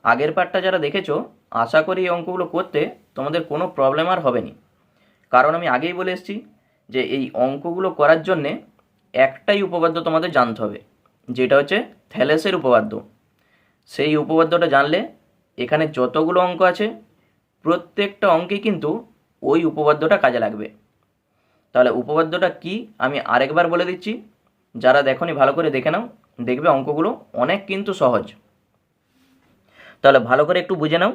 আগের পার্টটা যারা দেখেছো আশা করি এই অঙ্কগুলো করতে তোমাদের কোনো প্রবলেম আর হবে না, কারণ আমি আগেই বলে এসেছি যে এই অঙ্কগুলো করার জন্যে একটাই উপপাদ্য তোমাদের জানতে হবে, যেটা হচ্ছে থ্যালেসের উপপাদ্য। সেই উপপাদ্যটা জানলে এখানে যতগুলো অঙ্ক আছে প্রত্যেকটা অঙ্কে কিন্তু ওই উপপাদ্যটা কাজে লাগবে। তাহলে উপপাদ্যটা কি আমি আরেকবার বলে দিচ্ছি, যারা দেখোনি ভালো করে দেখে নাও, দেখবে অঙ্কগুলো অনেক কিন্তু সহজ। তাহলে ভালো করে একটু বুঝে নাও।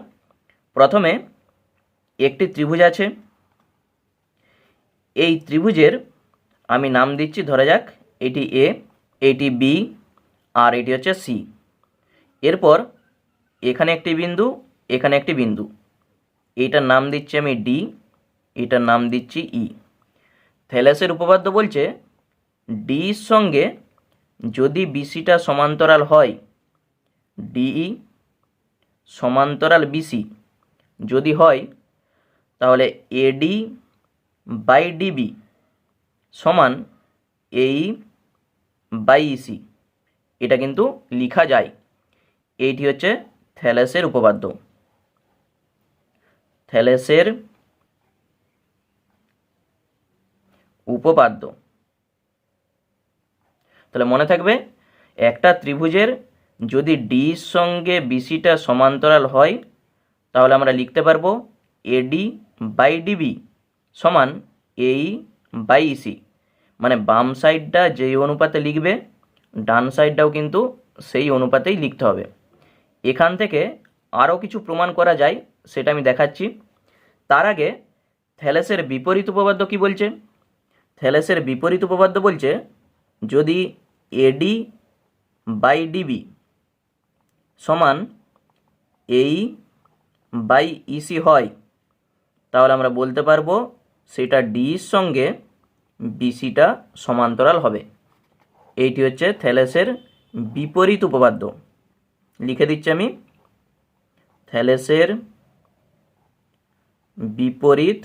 প্রথমে একটি ত্রিভুজ আছে, এই ত্রিভুজের আমি নাম দিচ্ছি, ধরা যাক এটি এ, এটি বি, আর এটি হচ্ছে সি। এরপর এখানে একটি বিন্দু, এখানে একটি বিন্দু, এইটার নাম দিচ্ছি আমি ডি, এটার নাম দিচ্ছি ই। থ্যালেসের উপপাদ্য বলছে ডির সঙ্গে যদি বিসিটা সমান্তরাল হয়, ডিই সমান্তরাল বিসি যদি হয়, তাহলে এডি বাই ডিবি সমান এই বাই ইসি, এটা কিন্তু লেখা যায়। এইটি হচ্ছে থ্যালেসের উপপাদ্য। থ্যালেসের উপপাদ্য তাহলে মনে থাকবে, একটা ত্রিভুজের যদি ডির সঙ্গে বিসিটা সমান্তরাল হয়, তাহলে আমরা লিখতে পারবো এডি বাই ডিবি সমান এই বাই ইসি। মানে বাম সাইডটা যেই অনুপাতে লিখবে, ডান সাইডটাও কিন্তু সেই অনুপাতেই লিখতে হবে। এখান থেকে আরও কিছু প্রমাণ করা যায়, সেটা আমি দেখাচ্ছি। তার আগে থ্যালেসের বিপরীত উপপাদ্য কি বলছে? থ্যালেসের বিপরীত উপপাদ্য বলছে যদি এডি বাই ডিবি সমান এই বাই ইসি হয়, তাহলে আমরা বলতে পারবো সেটা ডির সঙ্গে বিসিটা সমান্তরাল হবে। এইটি হচ্ছে থ্যালেসের বিপরীত উপপাদ্য। লিখে দিচ্ছি আমি, থ্যালেসের বিপরীত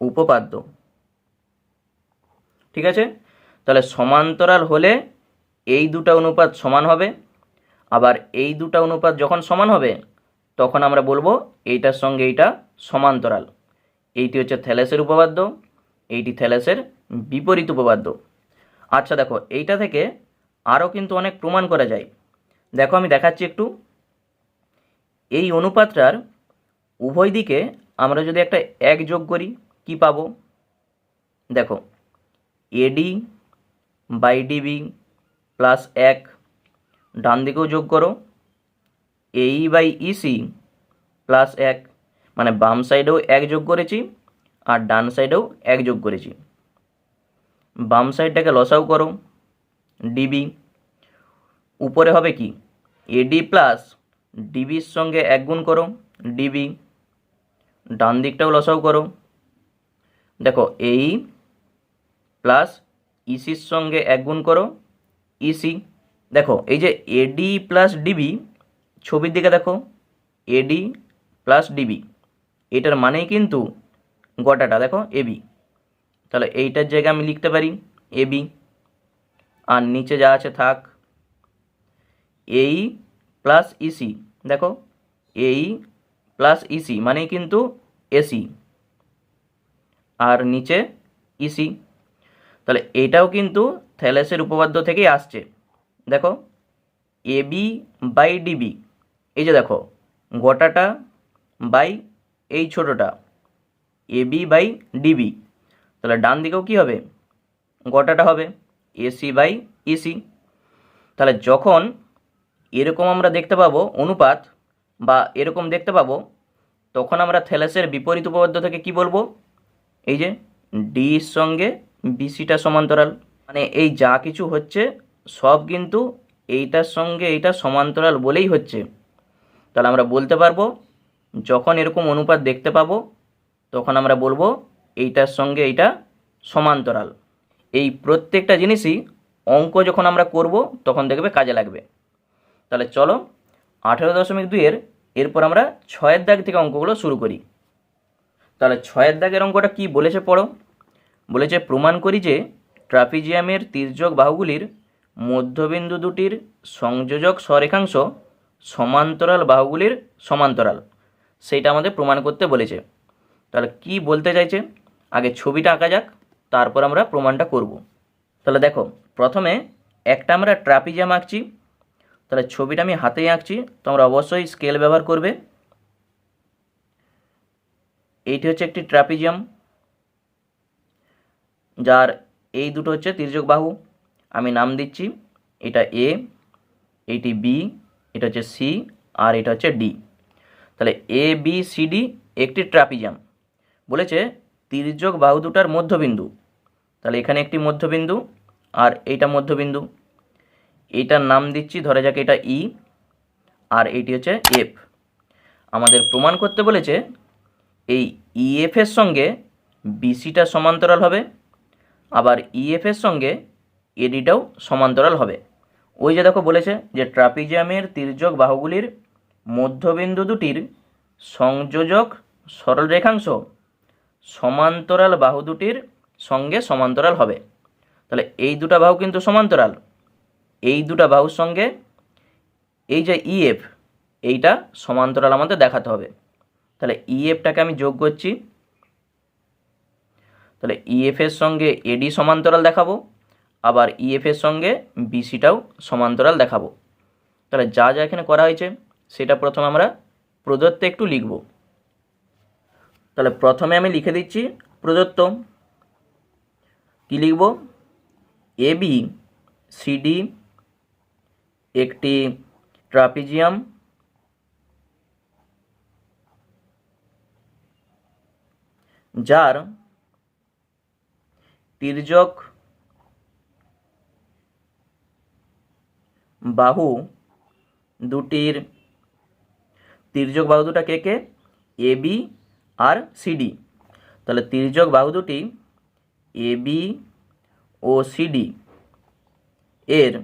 উপপাদ্য। ঠিক আছে, তাহলে সমান্তরাল হলে এই দুটা অনুপাত সমান হবে, আবার এই দুটা অনুপাত যখন সমান হবে তখন আমরা বলবো এইটার সঙ্গে এইটা সমান্তরাল। এইটি হচ্ছে থ্যালেসের উপপাদ্য, এইটি থ্যালেসের বিপরীত উপপাদ্য। আচ্ছা দেখো, এইটা থেকে আরও কিন্তু অনেক প্রমাণ করা যায়। দেখো আমি দেখাচ্ছি একটু। এই অনুপাতটার উভয় দিকে আমরা যদি একটা এক যোগ করি কি পাবো? দেখো এডি বাই ডিবি প্লাস এক, ডান দিকেও যোগ করো এই বাই ইসি প্লাস এক, মানে বাম সাইডেও এক যোগ করেছি আর ডান সাইডেও এক যোগ করেছি। বাম সাইডটাকে লসাও করো ডিবি, উপরে হবে কি এডি প্লাস ডিবির সঙ্গে এক গুণ করো ডিবি, ডান দিকটাও লসাও করো। দেখো এই প্লাস ইসির সঙ্গে এক গুণ করো ইসি। দেখো এই যে এডি প্লাস ডিবি, ছবির দিকে দেখো এডি প্লাস ডিবি, এটার মানেই কিন্তু গোটাটা দেখো এবি। তাহলে এইটার জায়গায় আমি লিখতে পারি এবি, আর নিচে যা আছে থাক এই প্লাস ইসি। দেখো এই প্লাস ইসি মানেই কিন্তু এসি, আর নিচে ইসি। তাহলে এটাও কিন্তু থ্যালেসের উপপাদ্য থেকেই আসছে। দেখো এবি বাই ডিবি, এই যে দেখো গোটাটা বাই এই ছোটোটা এবি বাই ডিবি, তাহলে ডান দিকেও কী হবে গোটাটা হবে এসি বাই ইসি। তাহলে যখন এরকম আমরা দেখতে পাবো অনুপাত বা এরকম দেখতে পাবো, তখন আমরা থ্যালেসের বিপরীত উপপাদ্য থেকে কি বলবো? এই যে ডির সঙ্গে বিসিটা সমান্তরাল, মানে এই যা কিছু হচ্ছে সব কিন্তু এইটার সঙ্গে এইটা সমান্তরাল বলেই হচ্ছে। তাহলে আমরা বলতে পারবো যখন এরকম অনুপাত দেখতে পাবো তখন আমরা বলবো এইটার সঙ্গে এইটা সমান্তরাল। এই প্রত্যেকটা জিনিসই অঙ্ক যখন আমরা করব তখন দেখবে কাজে লাগবে। তাহলে চলো 18.2-এর এরপর আমরা 6-এর দাগ থেকে অঙ্কগুলো শুরু করি। তাহলে 6-এর দাগের অঙ্কটা কি বলেছে পড়ো। বলেছে প্রমাণ করি যে ট্রাপিজিয়ামের তির্যক বাহুগুলির মধ্যবিন্দু দুটির সংযোজক সরেখাংশ সমান্তরাল বাহুগুলির সমান্তরাল, সেইটা আমাদের প্রমাণ করতে বলেছে। তাহলে কি বলতে চাইছে, আগে ছবিটা আঁকা যাক, তারপর আমরা প্রমাণটা করব। তাহলে দেখো, প্রথমে একটা আমরা ট্রাপিজিয়াম আঁকছি। তাহলে ছবিটা আমি হাতেই আঁকছি, তোমরা অবশ্যই স্কেল ব্যবহার করবে। এইটি হচ্ছে একটি ট্রাপিজিয়াম, যার এই দুটো হচ্ছে তির্যক বাহু। আমি নাম দিচ্ছি, এটা এ, এইটি বি, এটা হচ্ছে সি, আর এটা হচ্ছে ডি। তাহলে এ বি সি ডি একটি ট্রাপিজিয়াম। বলেছে তির্যক বাহু দুটার মধ্যবিন্দু, তাহলে এখানে একটি মধ্যবিন্দু আর এইটা মধ্যবিন্দু। এইটার নাম দিচ্ছি, ধরে যাক এটা ই, আর এইটি হচ্ছে এফ। আমাদের প্রমাণ করতে বলেছে এই ইএফ এর সঙ্গে বিসিটা সমান্তরাল হবে, আবার ইএফ এর সঙ্গে এডিটাও সমান্তরাল হবে। ওই যে দেখো বলেছে যে ট্রাপিজিয়ামের তির্যক বাহুগুলির মধ্যবিন্দু দুটির সংযোজক সরল রেখাংশ সমান্তরাল বাহু দুটির সঙ্গে সমান্তরাল হবে। তাহলে এই দুটা বাহু কিন্তু সমান্তরাল, এই দুটা বাহুর সঙ্গে এই যে ইএফ, এইটা সমান্তরাল আমাদের দেখাতে হবে। তাহলে ইএফটাকে আমি যোগ করছি, তাহলে ইএফ এর সঙ্গে এডি সমান্তরাল দেখাবো, আবার ইএফ এর সঙ্গে বিসিটাও সমান্তরাল দেখাবো। তাহলে যা যা এখানে করা হয়েছে সেটা প্রথমে আমরা প্রদত্তে একটু লিখব। তাহলে প্রথমে আমি লিখে দিচ্ছি প্রদত্ত। কি লিখব, এবি সিডি একটি ট্রাপিজিয়াম যার তির্যক বাহু দুটির তির্যক বাহু দুটা কে কে, এবি আর সিডি। তাহলে তির্যক বাহু দুটি এবি ও সিডি এর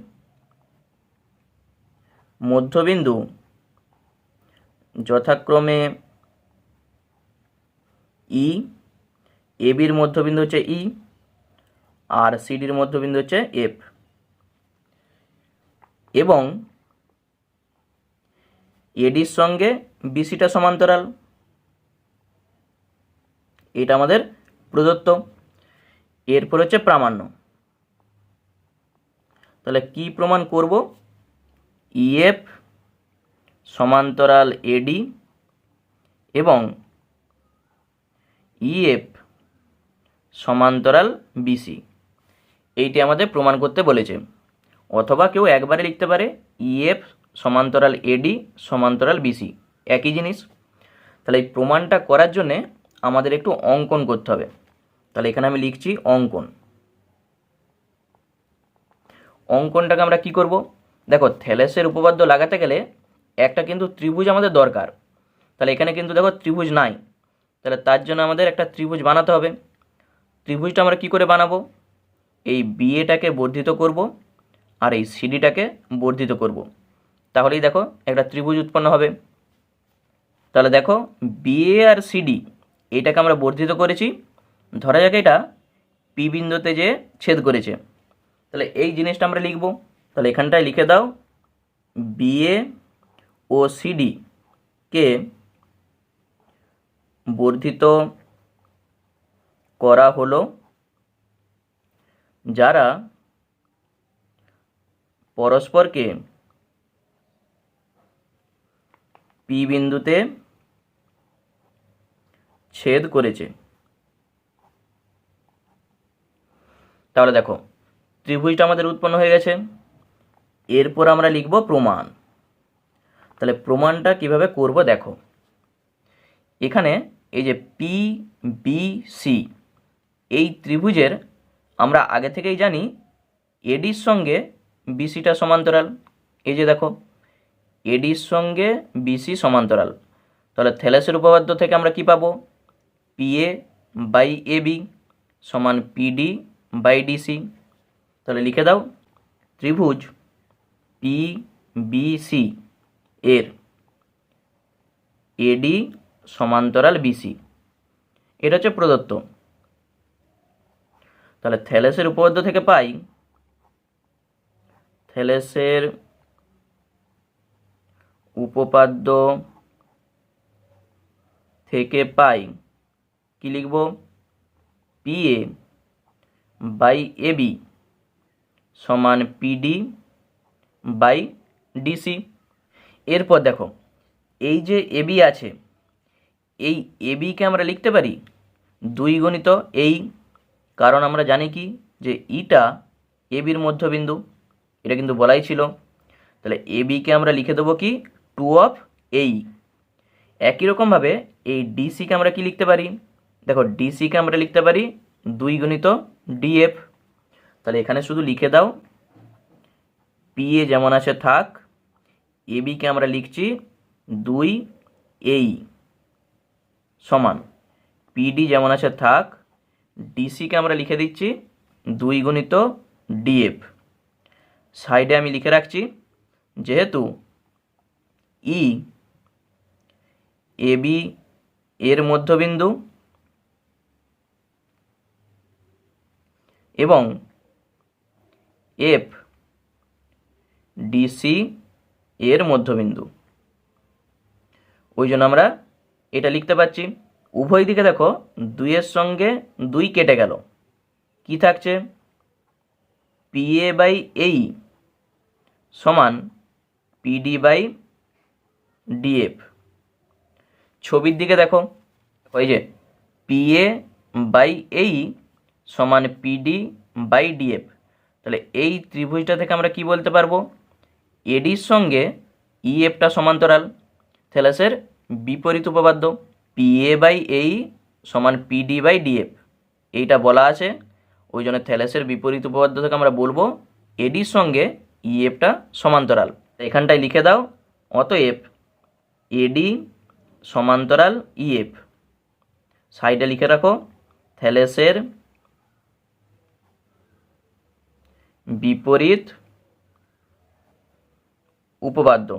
মধ্যবিন্দু যথাক্রমে ই, এবির মধ্যবিন্দু হচ্ছে ই, আর সিডির মধ্যবিন্দু হচ্ছে এফ, এবং এডির সঙ্গে বিসিটা সমান্তরাল। এটা আমাদের প্রদত্ত। এরপর হচ্ছে প্রামাণ্য। তাহলে কি প্রমাণ করব, ইএফ সমান্তরাল এডি এবং ইএফ সমান্তরাল বিসি, এইটি আমাদের প্রমাণ করতে বলেছে। অথবা কেউ একবারে লিখতে পারে ইএফ সমান্তরাল এডি সমান্তরাল বিসি, একই জিনিস। তাহলে এই প্রমাণটা করার জন্যে আমাদের একটু অঙ্কন করতে হবে। তাহলে এখানে আমি লিখছি অঙ্কন। অঙ্কনটাকে আমরা কি করব, দেখো থ্যালেসের উপপাদ্য লাগাতে গেলে একটা কিন্তু ত্রিভুজ আমাদের দরকার। তাহলে এখানে কিন্তু দেখো ত্রিভুজ নাই, তাহলে তার জন্য আমাদের একটা ত্রিভুজ বানাতে হবে। ত্রিভুজটা আমরা কি করে বানাবো, এই বিএটাকে বর্ধিত করব আর এই সিডিটাকে বর্ধিত করব, তাহলেই দেখো একটা ত্রিভুজ উৎপন্ন হবে। তাহলে দেখো বিএ আর সিডি এইটাকে আমরা বর্ধিত করেছি, ধরা যাক এটা পি বিন্দুতে যে ছেদ করেছে। তাহলে এই জিনিসটা আমরা লিখব। তাহলে এখানটায় লিখে দাও, বিএ ও সিডি কে বর্ধিত করা হলো যারা পরস্পরকে পি বিন্দুতে ছেদ করেছে। তাহলে দেখো ত্রিভুজটা আমাদের উৎপন্ন হয়ে গেছে। এরপর আমরা লিখব প্রমাণ। তাহলে প্রমাণটা কিভাবে করব দেখো, এখানে এই যে পি বি সি এই ত্রিভুজের আমরা আগে থেকেই জানি এডির সঙ্গে বিসিটা সমান্তরাল। এই যে দেখো এডির সঙ্গে বিসি সমান্তরাল। তাহলে থ্যালেসের উপপাদ্য থেকে আমরা কি পাবো, পিএ বাই এবি সমান পিডি বাই ডিসি। তাহলে লিখে দাও, ত্রিভুজ পি বি সি এর এডি সমান্তরাল বিসি, এটা হচ্ছে প্রদত্ত। তাহলে থ্যালেসের উপপাদ্য থেকে পাই, থ্যালেসের উপপাদ্য থেকে পাই কি লিখব, PA বাই AB সমান PD বাই DC। এরপর দেখো এই যে AB আছে, এই ABকে আমরা লিখতে পারি 2 গুণিত এই, কারণ আমরা জানি কি যে ইটা এবির মধ্যবিন্দু, এটা কিন্তু বলাই ছিল। তাহলে এবিকে আমরা লিখে দেবো কি 2 অফ এই। একই রকমভাবে এই ডিসিকে আমরা কি লিখতে পারি, দেখো ডিসিকে আমরা লিখতে পারি 2 গুণিত ডিএফ। তাহলে এখানে শুধু লিখে দাও পিএ যেমন আছে থাক, এবিকে আমরা লিখছি 2 এই সমান পিডি যেমন আছে থাক, ডিসিকে আমরা লিখে দিচ্ছি 2 গুণিত ডিএফ। সাইডে আমি লিখে রাখছি যেহেতু ই এবি এর মধ্যবিন্দু এবং এফ ডিসি এর মধ্যবিন্দু, ওই জন্য আমরা এটা লিখতে পারছি। উভয় দিকে দেখো 2 এর সঙ্গে 2 কেটে গেল, কি থাকছে পিএ বাই এই সমান পিডি বাই ডিএফ। ছবির দিকে দেখো ওই যে পিএ বাই এই সমান পিডি বাই ডিএফ। তাহলে এই ত্রিভুজটা থেকে আমরা কি বলতে পারবো, এডির সঙ্গে ইএফটা সমান্তরাল, থ্যালাসের বিপরীত উপপাদ্য পিএ বাই এই সমান পিডি বাই ডিএফ, এইটা বলা আছে। ওই জন্য থ্যালাসের বিপরীত উপপাদ্য থেকে আমরা বলবো এডির সঙ্গে ইএফটা সমান্তরাল। এখানটায় লিখে দাও অতএব এডি সমান্তরাল ইএফ। সাইডে লিখে রাখো থ্যালাসের বিপরীত উপপাদ্য।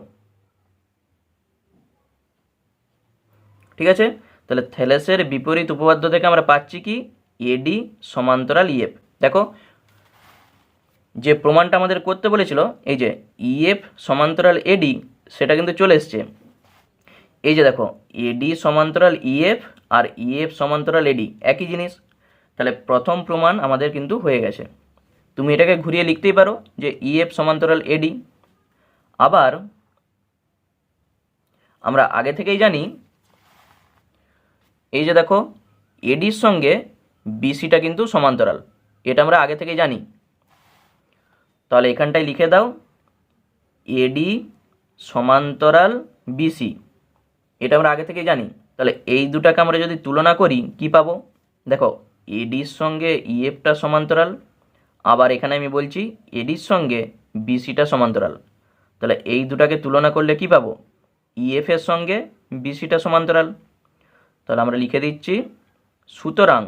ঠিক আছে, তাহলে থ্যালাসের বিপরীত উপপাদ্য থেকে আমরা পাচ্ছি কি এডি সমান্তরাল ইএফ। দেখো যে প্রমাণটা আমাদের করতে বলেছিল এই যে ইএফ সমান্তরাল এডি, সেটা কিন্তু চলে এসছে। এই যে দেখো এডি সমান্তরাল ইএফ আর ইএফ সমান্তরাল এডি একই জিনিস। তাহলে প্রথম প্রমাণ আমাদের কিন্তু হয়ে গেছে। তুমি এটাকে ঘুরিয়ে লিখতেই পারো যে ইএফ সমান্তরাল এডি। আবার আমরা আগে থেকেই জানি এই যে দেখো এডির সঙ্গে বিসিটা কিন্তু সমান্তরাল, এটা আমরা আগে থেকেই জানি। তাহলে এখানটায় লিখে দাও এডি সমান্তরাল বিসি, এটা আমরা আগে থেকেই জানি। তাহলে এই দুটাকে আমরা যদি তুলনা করি কি পাবো, দেখো এডির সঙ্গে ইএফটা সমান্তরাল, আবার এখানে আমি বলছি এডির সঙ্গে বিসিটা সমান্তরাল। তাহলে এই দুটাকে তুলনা করলে কি পাবো, ইএফ এর সঙ্গে বিসিটা সমান্তরাল। তাহলে আমরা লিখে দিচ্ছি সুতরাং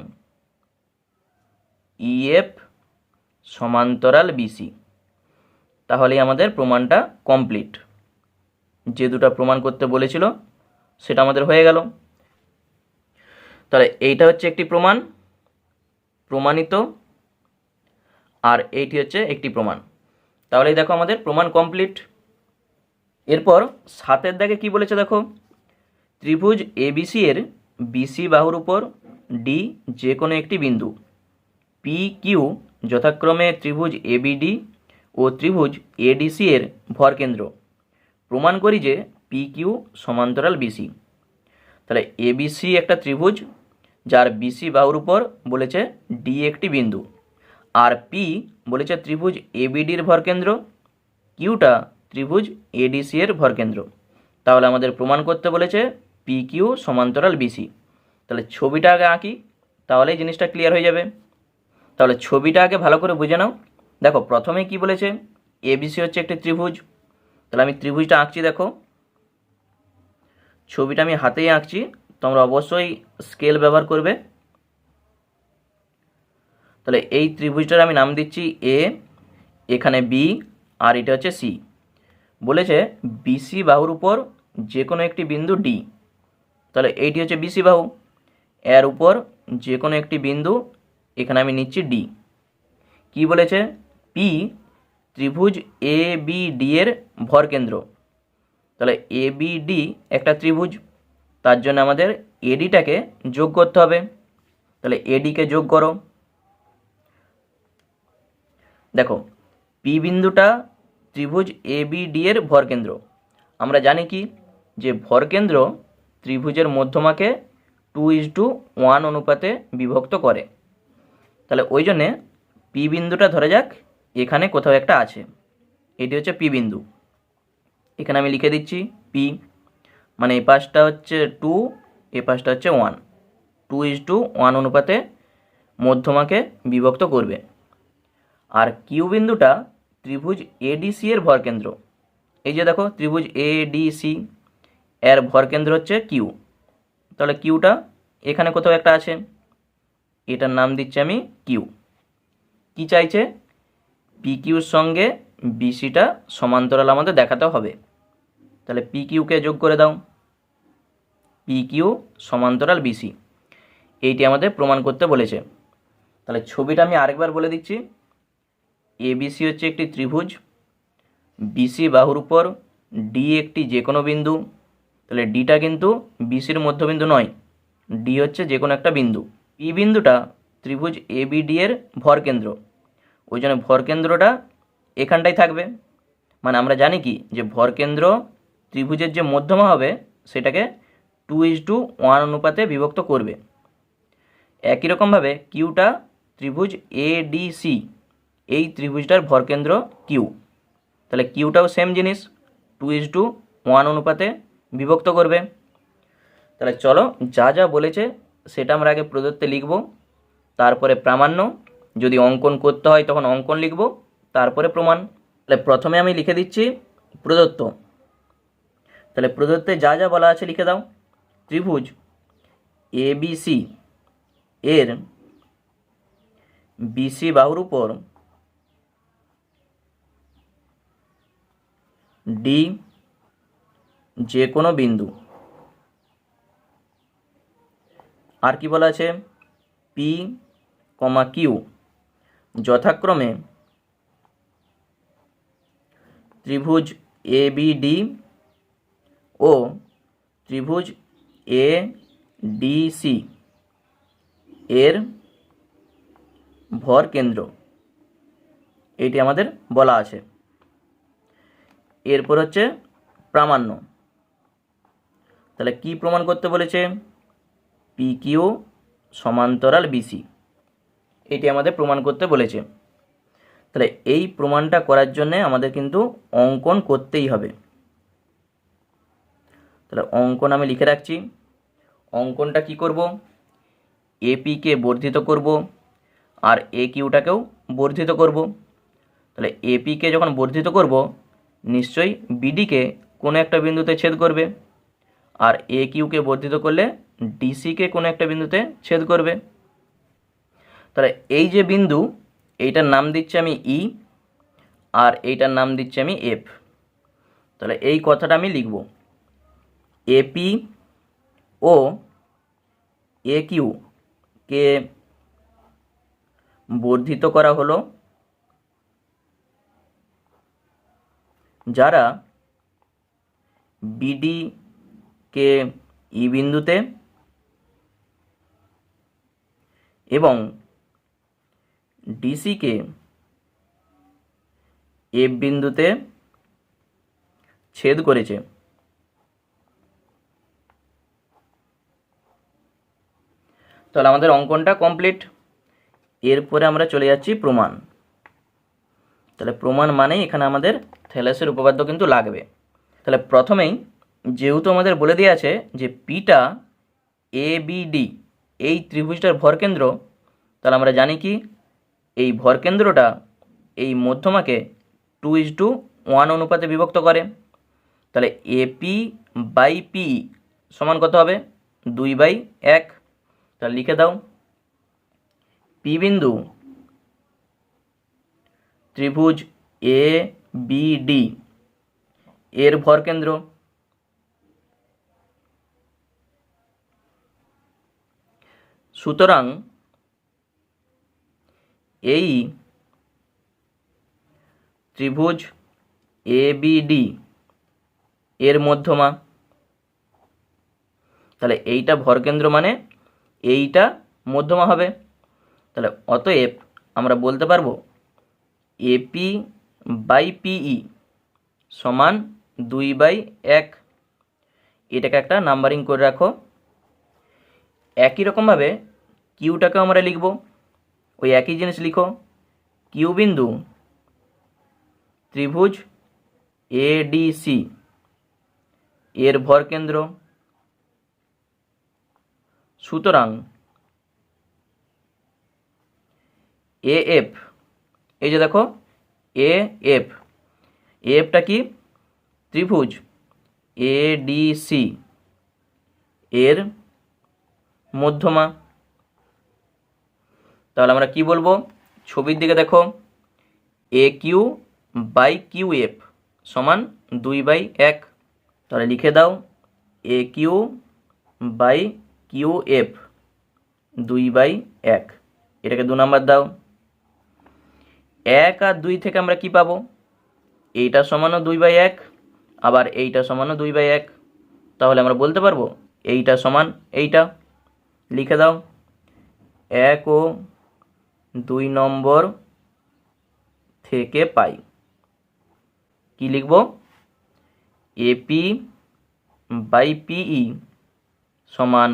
ইএফ সমান্তরাল বিসি। তাহলেই আমাদের প্রমাণটা কমপ্লিট। যে দুটো প্রমাণ করতে বলেছিল সেটা আমাদের হয়ে গেল। তাহলে এইটা হচ্ছে একটি প্রমাণ প্রমাণিত, আর এইটি হচ্ছে একটি প্রমাণ। তাহলেই দেখো আমাদের প্রমাণ কমপ্লিট। এরপর 7 দাগে কি বলেছে দেখো, ত্রিভুজ এবিসি এর বিসি বাহুর উপর ডি যে কোনো একটি বিন্দু পি কিউ যথাক্রমে ত্রিভুজ এবিডি ও ত্রিভুজ এডিসি এর ভরকেন্দ্র। প্রমাণ করি যে পি কিউ সমান্তরাল বিসি। তাহলে এবিসি একটা ত্রিভুজ যার বিসি বাহুর উপর বলেছে ডি একটি বিন্দু, আর পি বলেছে ত্রিভুজ এবিডির ভরকেন্দ্র, কিউটা ত্রিভুজ এডিসি এর ভরকেন্দ্র। তাহলে আমাদের প্রমাণ করতে বলেছে পি কিউ সমান্তরাল বিসি। তাহলে ছবিটা আগে আঁকি, তাহলেই জিনিসটা ক্লিয়ার হয়ে যাবে। তাহলে ছবিটা আগে ভালো করে বুঝে নাও। দেখো প্রথমে কি বলেছে, এবিসি হচ্ছে একটি ত্রিভুজ। তাহলে আমি ত্রিভুজটা আঁকছি, দেখো ছবিটা আমি হাতেই আঁকছি, তোমরা অবশ্যই স্কেল ব্যবহার করবে। তাহলে এই ত্রিভুজটার আমি নাম দিচ্ছি এ, এখানে বি, আর এটা হচ্ছে সি। বলেছে বিসি বাহুর উপর যে কোনো একটি বিন্দু ডি। তাহলে এইটি হচ্ছে বিসি বাহু, এর উপর যে কোনো একটি বিন্দু, এখানে আমি নিচ্ছি ডি। কি বলেছে, পি ত্রিভুজ এ বি ডি এর ভরকেন্দ্র। তাহলে এবিডি একটা ত্রিভুজ, তার জন্য আমাদের এডিটাকে যোগ করতে হবে। তাহলে এডিকে যোগ করো। দেখো পি বিন্দুটা ত্রিভুজ এবিডি এর ভরকেন্দ্র। আমরা জানি কি যে ভরকেন্দ্র ত্রিভুজের মধ্যমাকে 2:1 অনুপাতে বিভক্ত করে। তাহলে ওই জন্যে পি বিন্দুটা ধরে যাক এখানে কোথাও একটা আছে, এটি হচ্ছে পি বিন্দু। এখানে আমি লিখে দিচ্ছি পি, মানে এই পাশটা হচ্ছে 2, এই পাশটা হচ্ছে 1, 2:1 অনুপাতে মধ্যমাকে বিভক্ত করবে। আর কিউ বিন্দুটা ত্রিভুজ এডিসি এর ভরকেন্দ্র। এই যে দেখো ত্রিভুজ এডিসি এর ভরকেন্দ্র হচ্ছে কিউ। তাহলে কিউটা এখানে কোথাও একটা আছে, এটার নাম দিচ্ছি আমি কিউ। কি চাইছে? পি কিউর সঙ্গে বিসিটা সমান্তরাল আমাদের দেখাতে হবে। তাহলে পি কিউকে যোগ করে দাও, পি কিউ সমান্তরাল বিসি, এইটি আমাদের প্রমাণ করতে বলেছে। তাহলে ছবিটা আমি আরেকবার বলে দিচ্ছি। এবিসি হচ্ছে একটি ত্রিভুজ, বিসি বাহুর উপর ডি একটি যে কোনো বিন্দু। তাহলে ডিটা কিন্তু বিসির মধ্যবিন্দু নয়, ডি হচ্ছে যে কোনো একটা বিন্দু। পি বিন্দুটা ত্রিভুজ এবিডি এর ভরকেন্দ্র, ওই জন্য ভরকেন্দ্রটা এখানটাই থাকবে। মানে আমরা জানি কি যে ভরকেন্দ্র ত্রিভুজের যে মধ্যমা হবে সেটাকে 2:1 অনুপাতে বিভক্ত করবে। একই রকমভাবে কিউটা ত্রিভুজ এডিসি, এই ত্রিভুজটার ভরকেন্দ্র কিউ। তাহলে কিউটাও সেম জিনিস, 2:1 অনুপাতে বিভক্ত করবে। তাহলে চলো যা যা বলেছে সেটা আমরা আগে প্রদত্তে লিখব, তারপরে প্রামাণ্য, যদি অঙ্কন করতে হয় তখন অঙ্কন লিখব, তারপরে প্রমাণ। তাহলে প্রথমে আমি লিখে দিচ্ছি প্রদত্ত। তাহলে প্রদত্তে যা যা বলা আছে লিখে দাও। ত্রিভুজ এবিসি এর বিসি বাহুর উপর ডি যে কোনো বিন্দু। আর কি বলা আছে? পি কমা কিউ যথাক্রমে ত্রিভুজ এবিডি ও ত্রিভুজ এডিসি এর ভর কেন্দ্র, এটি আমাদের বলা আছে। এরপর হচ্ছে প্রামাণ্য। তাহলে কি প্রমাণ করতে বলেছে? পি কিউ সমান্তরাল বিসি, এটি আমাদের প্রমাণ করতে বলেছে। তাহলে এই প্রমাণটা করার জন্য আমাদের কিন্তু অঙ্কন করতেই হবে। তাহলে অঙ্কন আমি লিখে রাখছি। অঙ্কনটা কি করব? এপিকে বর্ধিত করব আর এ কিউটাকেও বর্ধিত করব। তাহলে এপিকে যখন বর্ধিত করব নিশ্চয়ই বিডিকে কোনো একটা বিন্দুতে ছেদ করবে, আর এ কিউকে বর্ধিত করলে ডিসিকে কোনো একটা বিন্দুতে ছেদ করবে। তাহলে এই যে বিন্দু, এইটার নাম দিচ্ছি আমি ই, আর এইটার নাম দিচ্ছি আমি এফ। তাহলে এই কথাটা আমি লিখব, এপি ও এ কিউ কে বর্ধিত করা হলো, যারা বিডি কে ই বিন্দুতে এবং ডিসিকে এফ বিন্দুতে ছেদ করেছে। তাহলে আমাদের অঙ্কনটা কমপ্লিট। এরপরে আমরা চলে যাচ্ছি প্রমাণ। তাহলে প্রমাণ মানে এখানে আমাদের থ্যালাসের উপপাদ্য কিন্তু লাগবে। তাহলে প্রথমেই যেহেতু আমাদের বলে দেওয়া আছে যে পিটা এবিডি এই ত্রিভুজটার ভরকেন্দ্র, তাহলে আমরা জানি কি এই ভরকেন্দ্রটা এই মধ্যমাকে 2:1 অনুপাতে বিভক্ত করে। তাহলে এপি বাই পি সমান কত হবে? 2/1। তাহলে লিখে দাও, পি বিন্দু ত্রিভুজ এ বিডি এর ভরকেন্দ্র। সুতরাং এই ত্রিভুজ এবিডি এর মধ্যমা। তাহলে এইটা ভরকেন্দ্র মানে এইটা মধ্যমা হবে। তাহলে অতএব আমরা বলতে পারবো এপি বাই পিই সমান 2/1। এটাকে একটা নাম্বারিং করে রাখো। একই রকমভাবে কিউটাকেও আমরা লিখব, ওই একই জিনিস লিখো। কিউ বিন্দু ত্রিভুজ এডিসি এর ভরকেন্দ্র, সুতরাং এএফ, এই যে দেখো এএফ, এএফটা কি ত্রিভুজ এডিসি এর মধ্যমা। তাহলে আমরা কি বলবো, ছবির দিকে দেখো, এ কিউ বাই কিউ এফ সমান 2/1। তাহলে লিখে দাও এ কিউ বাই কিউ এফ 2/1। এটাকে 2 নাম্বার দাও। 1 আর 2 থেকে আমরা কি পাবো, এইটা সমানও 2/1, আবার এইটা সমানও 2/1। তাহলে আমরা বলতে পারবো এইটা সমান এইটা। লিখে দাও 1 ও 2 নম্বর থেকে পাই। কি লিখব, এপি বাই পিই সমান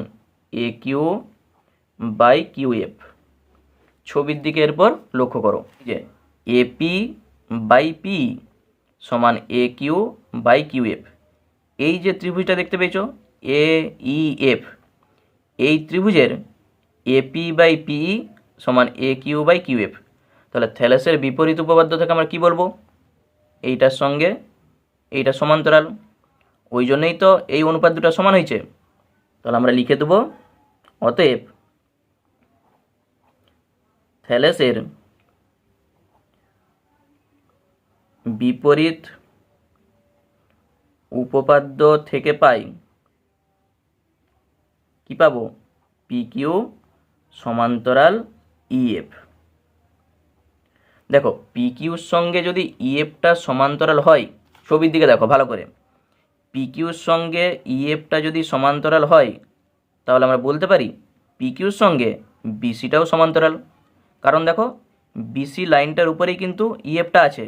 এ কিউ বাই কিউ এফ। ছবির দিকে এরপর লক্ষ্য করো যে এপি বাই পিই সমান এ কিউ বাই কিউ এফ। এই যে ত্রিভুজটা দেখতে পেয়েছো এ ই এফ, এই ত্রিভুজের এপি বাই পিই সমান এ কিউ বাই কিউ এফ। তাহলে থ্যালেসের বিপরীত উপপাদ্য থেকে আমরা কি বলবো, এইটার সঙ্গে এইটা সমান্তরাল, ওই জন্যই তো এই অনুপাত দুটো সমান হয়েছে। তাহলে আমরা লিখে দেবো অতএব থ্যালেসের বিপরীত উপপাদ্য থেকে পাই কি পাবো, পি কিউ সমান্তরাল ইএফ। দেখো পি কিউর সঙ্গে যদি ইএফটা সমান্তরাল হয়, ছবির দিকে দেখো ভালো করে, পি কিউর সঙ্গে ইএফটা যদি সমান্তরাল হয় তাহলে আমরা বলতে পারি পি কিউর সঙ্গে বিসিটাও সমান্তরাল। কারণ দেখো বিসি লাইনটার উপরেই কিন্তু ইএফটা আছে,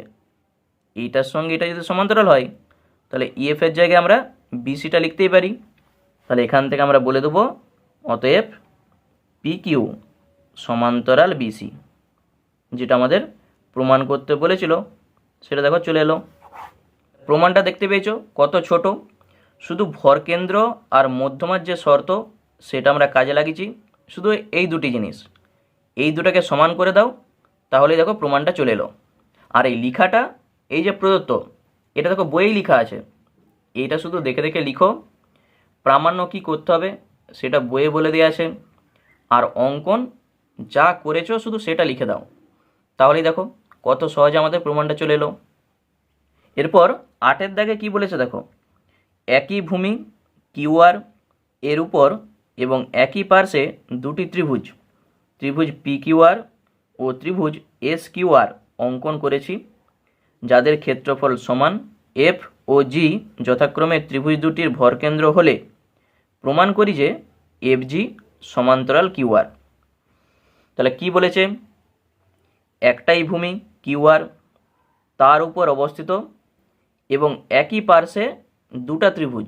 এইটার সঙ্গে এটা যদি সমান্তরাল হয় তাহলে ইএফের জায়গায় আমরা বিসিটা লিখতেই পারি। তাহলে এখান থেকে আমরা বলে দেবো অতএব পি কিউ সমান্তরাল বিসি, যেটা আমাদের প্রমাণ করতে বলেছিল সেটা দেখো চলে এলো। প্রমাণটা দেখতে পেয়েছো কত ছোট, শুধু ভরকেন্দ্র আর মধ্যমার যে শর্ত সেটা আমরা কাজে লাগিয়েছি। শুধু এই দুটি জিনিস, এই দুটাকে সমান করে দাও তাহলেই দেখো প্রমাণটা চলে এলো। আর এই লেখাটা, এই যে প্রদত্ত, এটা দেখো বইয়েই লেখা আছে, এইটা শুধু দেখে দেখে লিখো। প্রামাণ্য কী করতে হবে সেটা বইয়ে বলে দেওয়া আছে, আর অঙ্কন যা করেছো শুধু সেটা লিখে দাও, তাহলেই দেখো কত সহজে আমাদের প্রমাণটা চলে এলো। এরপর 8 দাগে কি বলেছে দেখো, একই ভূমি কিউআর এর উপর এবং একই পার্শ্বে দুটি ত্রিভুজ, ত্রিভুজ পি কিউআর ও ত্রিভুজ এস কিউআর অঙ্কন করেছি, যাদের ক্ষেত্রফল সমান এফ ও জি যথাক্রমে ত্রিভুজ দুটির ভরকেন্দ্র হলে প্রমাণ করি যে এফ জি সমান্তরাল কিউআর। তাহলে কি বলেছে, একটাই ভূমি কিউআর, তার উপর অবস্থিত এবং একই পার্শ্বে দুটা ত্রিভুজ,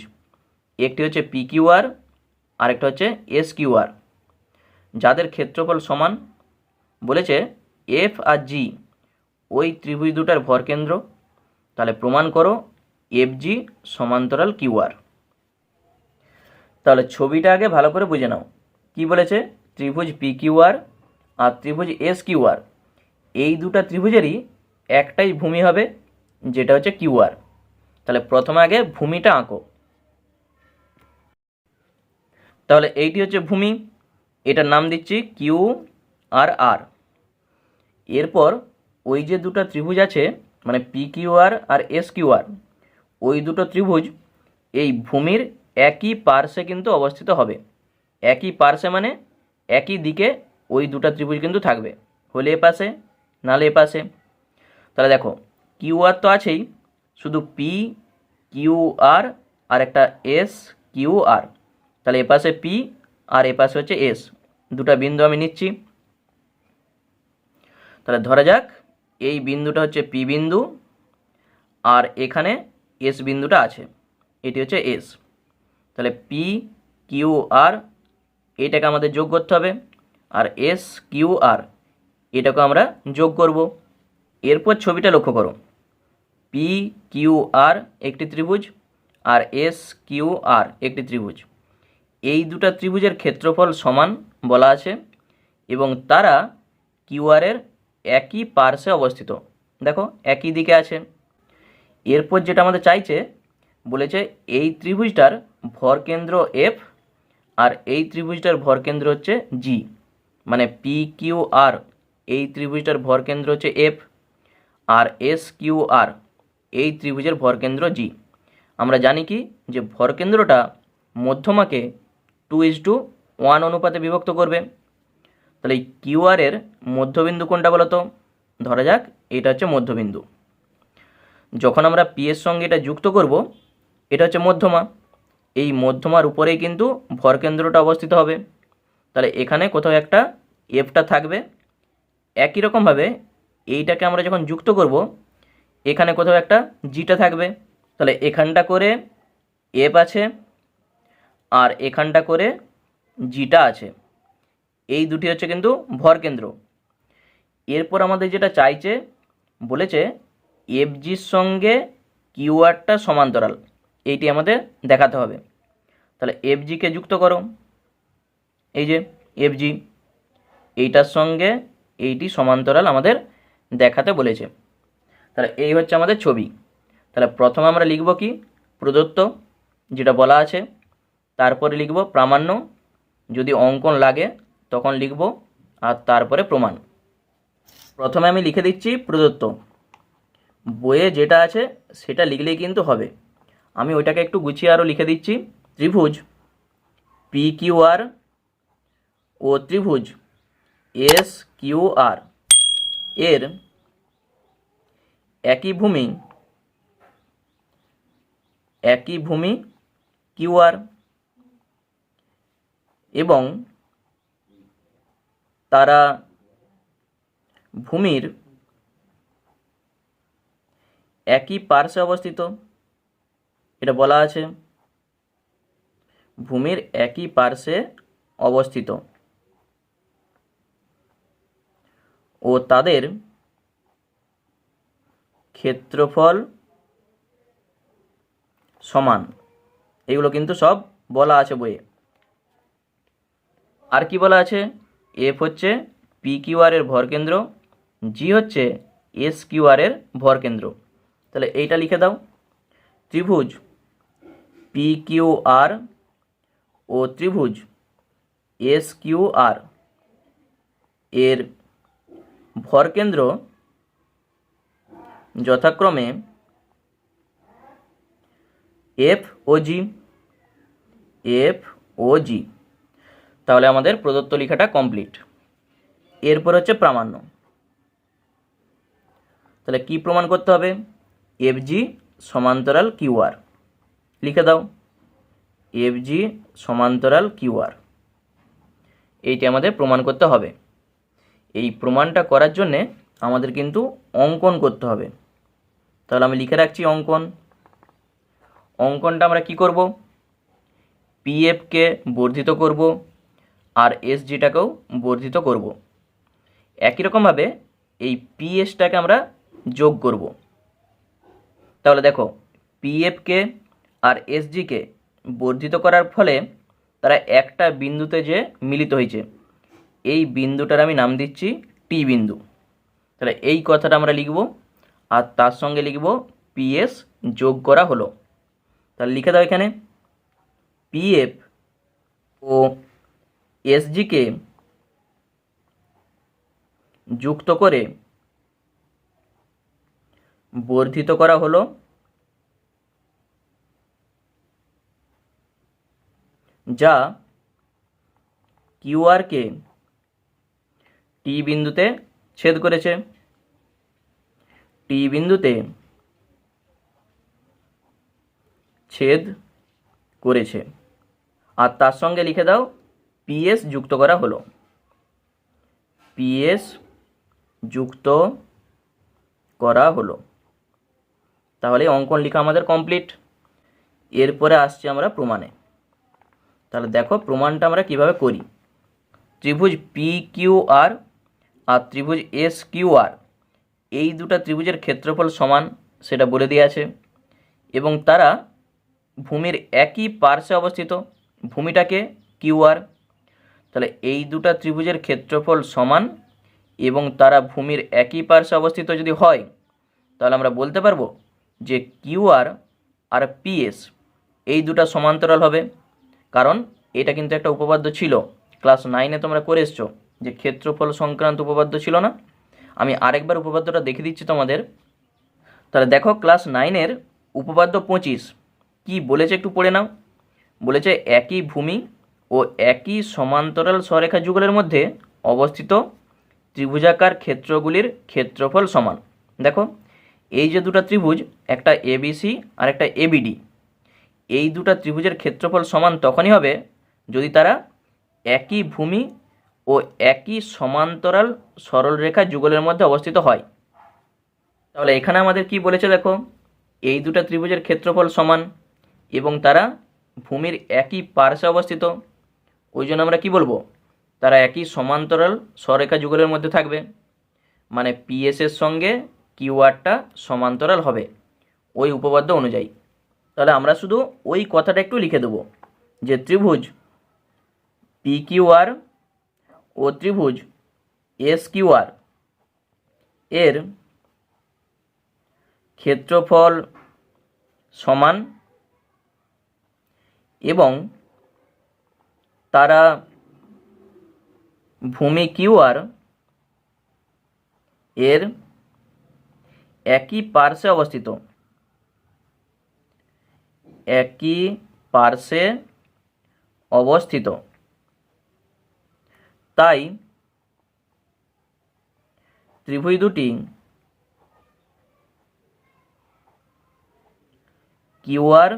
একটি হচ্ছে পি কিউআর আর একটা হচ্ছে এস কিউআর, যাদের ক্ষেত্রফল সমান। বলেছে এফ আর জি ওই ত্রিভুজ দুটার ভরকেন্দ্র। তাহলে প্রমাণ করো এফ জি সমান্তরাল কিউআর। তাহলে ছবিটা আগে ভালো করে বুঝে নাও। কি বলেছে, ত্রিভুজ পি কিউআর আর ত্রিভুজ এস কিউআর, এই দুটা ত্রিভুজেরই একটাই ভূমি হবে, যেটা হচ্ছে কিউআর। তাহলে প্রথমে আগে ভূমিটা আঁকো। তাহলে এইটি হচ্ছে ভূমি, এটার নাম দিচ্ছি কিউ আর আর। এরপর ওই যে দুটো ত্রিভুজ আছে মানে পি কিউআর আর এস কিউআর, ওই দুটো ত্রিভুজ এই ভূমির একই পার্শ্বে কিন্তু অবস্থিত হবে। একই পার্শ্বে মানে একই দিকে ওই দুটো ত্রিভুজ কিন্তু থাকবে, হলে এ পাশে নাহলে এ পাশে। তাহলে দেখো কিউআর তো আছেই, শুধু পি কিউআর আর একটা এস কিউ আর। তাহলে এপাশে পি আর এপাশে হচ্ছে এস, দুটা বিন্দু আমি নিচ্ছি। তাহলে ধরা যাক এই বিন্দুটা হচ্ছে পি বিন্দু আর এখানে এস বিন্দুটা আছে, এটি হচ্ছে এস। তাহলে পি কিউ আর এটাকে আমাদের যোগ করতে হবে, আর এস কিউ আর এটাকে আমরা যোগ করব। এরপর ছবিটা লক্ষ্য করো, পি কিউ আর একটি ত্রিভুজ আর এস কিউ আর একটি ত্রিভুজ। এই দুটা ত্রিভুজের ক্ষেত্রফল সমান বলা আছে এবং তারা কিউআরের একই পার্শ্বে অবস্থিত। দেখো একই দিকে আছে। এরপর যেটা আমাদের চাইছে, বলেছে এই ত্রিভুজটার ভরকেন্দ্র এফ আর এই ত্রিভুজটার ভরকেন্দ্র হচ্ছে জি, মানে পি কিউ আর এই ত্রিভুজটার ভরকেন্দ্র হচ্ছে F R S Q R এই ত্রিভুজের ভরকেন্দ্র জি। আমরা জানি কি যে ভরকেন্দ্রটা মধ্যমাকে 2:1 অনুপাতে বিভক্ত করবে। তাহলে এই কিউআর এর মধ্যবিন্দু কোনটা বলো তো? ধরা যাক এটা হচ্ছে মধ্যবিন্দু। যখন আমরা পি এর সঙ্গে এটা যুক্ত করব, এটা হচ্ছে মধ্যমা, এই মধ্যমার উপরেই কিন্তু ভরকেন্দ্রটা অবস্থিত হবে। তাহলে এখানে কোথাও একটা এফটা থাকবে। একই রকমভাবে এইটাকে আমরা যখন যুক্ত করব, এখানে কোথাও একটা জিটা থাকবে। তাহলে এখানটা করে এফ আছে আর এখানটা করে জিটা আছে, এই দুটি হচ্ছে কিন্তু ভরকেন্দ্র। এরপর আমাদের যেটা চাইছে, বলেছে এফ জির সঙ্গে কিউআরটা সমান্তরাল, এইটি আমাদের দেখাতে হবে। তাহলে এফ জিকে যুক্ত করো, এই যে এফ জি, এইটার সঙ্গে এইটি সমান্তরাল আমাদের দেখাতে বলেছে। তাহলে এই হচ্ছে আমাদের ছবি। তাহলে প্রথমে আমরা লিখব কি? প্রদত্ত, যেটা বলা আছে। তারপরে লিখব প্রামাণ্য, যদি অঙ্কন লাগে তখন লিখব, আর তারপরে প্রমাণ। প্রথমে আমি লিখে দিচ্ছি প্রদত্ত, বইয়ে যেটা আছে সেটা লিখলেই কিন্তু হবে। আমি ওইটাকে একটু গুছিয়ে আরও লিখে দিচ্ছি। ত্রিভুজ পি কিউ আর ও ত্রিভুজ এস কিউ আর এর একই ভূমি কিউ আর এবং তারা ভূমির একই পার্শ্বে অবস্থিত। এটা বলা আছে ভূমির একই পার্শ্বে অবস্থিত ও তাদের ক্ষেত্রফল সমান। এগুলো কিন্তু সব বলা আছে বইয়ে। আর কি বলা আছে? এফ হচ্ছে পি কিউ আর এর ভরকেন্দ্র, জি হচ্ছে এস কিউ আর এর ভরকেন্দ্র। তাহলে এইটা লিখে দাও, ত্রিভুজ পি কিউ আর ও ত্রিভুজ এস কিউ আর এর ভরকেন্দ্র যথাক্রমে এফ ও জি। তাহলে আমাদের প্রদত্ত লেখাটা কমপ্লিট। এরপর হচ্ছে প্রামাণ্য। তাহলে কি প্রমাণ করতে হবে? এফ জি সমান্তরাল কিউ আর। লিখে দাও, এফ জি সমান্তরাল কিউ আর, এইটি আমাদের প্রমাণ করতে হবে। এই প্রমাণটা করার জন্যে আমাদের কিন্তু অঙ্কন করতে হবে। তাহলে আমি লিখে রাখছি অঙ্কনটা আমরা কি করব? পিএফকে বর্ধিত করব আর এসজিটাকেও বর্ধিত করব। একই রকমভাবে এই পিএসটাকে আমরা যোগ করব। তাহলে দেখো, পিএফকে আর এসজিকে বর্ধিত করার ফলে তারা একটা বিন্দুতে যে মিলিত হয়েছে, এই বিন্দুটার আমি নাম দিচ্ছি টি বিন্দু। তাহলে এই কথাটা আমরা লিখব আর তার সঙ্গে লিখব পিএস যোগ করা হলো। তাহলে লিখে দাও এখানে, পিএফ ও এসজিকে যুক্ত করে বর্ধিত করা হলো, যা কিউআরকে টি বিন্দুতে ছেদ করেছে। টি বিন্দুতে ছেদ করেছে। আর তার সঙ্গে লিখে দাও পিএস যুক্ত করা হলো, পিএস যুক্ত করা হলো। তাহলে অঙ্কন লেখা আমাদের কমপ্লিট। এরপরে আসছি আমরা প্রমাণে। তাহলে দেখো প্রমাণটা আমরা কিভাবে করি। ত্রিভুজ পি কিউ আর আর ত্রিভুজ এস কিউ আর, এই দুটো ত্রিভুজের ক্ষেত্রফল সমান সেটা বলে দিয়ে আছে, এবং তারা ভূমির একই পার্শ্বে অবস্থিত। ভূমিটাকে কিউ আর। তাহলে এই দুটো ত্রিভুজের ক্ষেত্রফল সমান এবং তারা ভূমির একই পার্শ্বে অবস্থিত যদি হয়, তাহলে আমরা বলতে পারবো যে কিউ আর আর পিএস এই দুটো সমান্তরাল হবে। কারণ এটা কিন্তু একটা উপপাদ্য ছিল, ক্লাস 9-এ তোমরা করে এসছো যে ক্ষেত্রফল সংক্রান্ত উপপাদ্য ছিল না। আমি আরেকবার উপপাদ্যটা দেখে দিচ্ছি তোমাদের। তাহলে দেখো ক্লাস 9-এর উপপাদ্য 25 কি বলেছে একটু পড়ে নাও। বলেছে একই ভূমি ও একই সমান্তরাল সরেখা যুগলের মধ্যে অবস্থিত ত্রিভুজাকার ক্ষেত্রগুলির ক্ষেত্রফল সমান। দেখো এই যে দুটো ত্রিভুজ, একটা এবিসি আর একটা এবিডি, এই দুটো ত্রিভুজের ক্ষেত্রফল সমান তখনই হবে যদি তারা একই ভূমি ও একই সমান্তরাল সরলরেখা যুগলের মধ্যে অবস্থিত হয়। তাহলে এখানে আমাদের কি বলেছে দেখো, এই দুটো ত্রিভুজের ক্ষেত্রফল সমান এবং তারা ভূমির একই পার্শ্বে অবস্থিত। ওই জন্য আমরা কি বলবো, তারা একই সমান্তরাল সরেখা যুগলের মধ্যে থাকবে, মানে পিএসের সঙ্গে কিউআরটা সমান্তরাল হবে ওই উপপাদ্য অনুযায়ী। তাহলে আমরা শুধু ওই কথাটা একটু লিখে দেবো যে ত্রিভুজ পি কিউআর ও ত্রিভুজ এস কিউআর এর ক্ষেত্রফল সমান এবং তারা ভূমি কিউআর এর একই পার্শ্বে অবস্থিত, একই পার্শ্বে অবস্থিত। তাই ত্রিভুজ দুটি কিউআর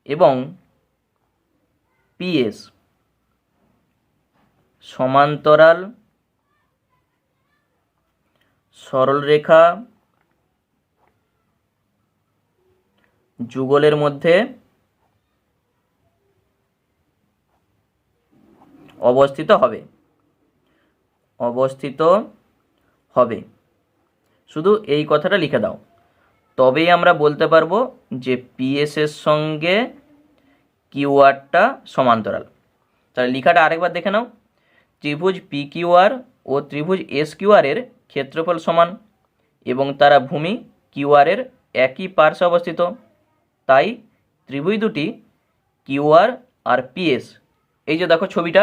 এবং পিএস সমান্তরাল সরলরেখা যুগলের মধ্যে অবস্থিত হবে, শুধু এই কথাটা লিখে দাও, তবেই আমরা বলতে পারবো যে পিএস এর সঙ্গে কিউআরটা সমান্তরাল। তাহলে লেখাটা আরেকবার দেখে নাও। ত্রিভুজ পি কিউআর ও ত্রিভুজ এস কিউআর এর ক্ষেত্রফল সমান এবং তারা ভূমি কিউআর এর একই পার্শ্বে অবস্থিত। তাই ত্রিভুজ দুটি কিউআর আর পিএস, এই যে দেখো ছবিটা,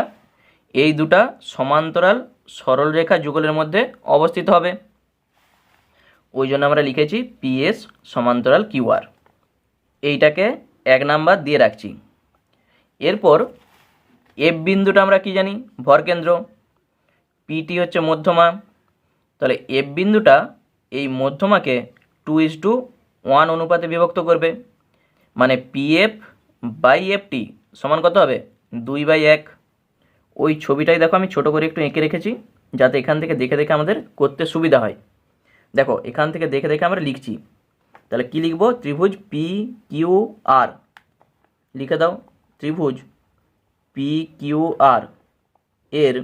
এই দুটা সমান্তরাল সরলরেখা যুগলের মধ্যে অবস্থিত হবে। ওই জন্য আমরা লিখেছি পিএস সমান্তরাল কিউআর। এইটাকে 1 নাম্বার দিয়ে রাখছি। এরপর এফ বিন্দুটা আমরা কি জানি, ভরকেন্দ্র। পিটি হচ্ছে মধ্যমা। তাহলে এফ বিন্দুটা এই মধ্যমাকে 2:1 অনুপাতে বিভক্ত করবে, মানে পিএফ বাই এফটি সমান কত হবে, 2/1। ওই ছবিটাই দেখো আমি ছোট করে একটু এঁকে রেখেছি যাতে এখান থেকে দেখে দেখে আমাদের করতে সুবিধা হয়। দেখো এখান থেকে দেখে দেখে আমরা লিখছি। তাহলে কি লিখব, ত্রিভুজ পি কিউ আর, লিখে দাও ত্রিভুজ পি কিউ আর এর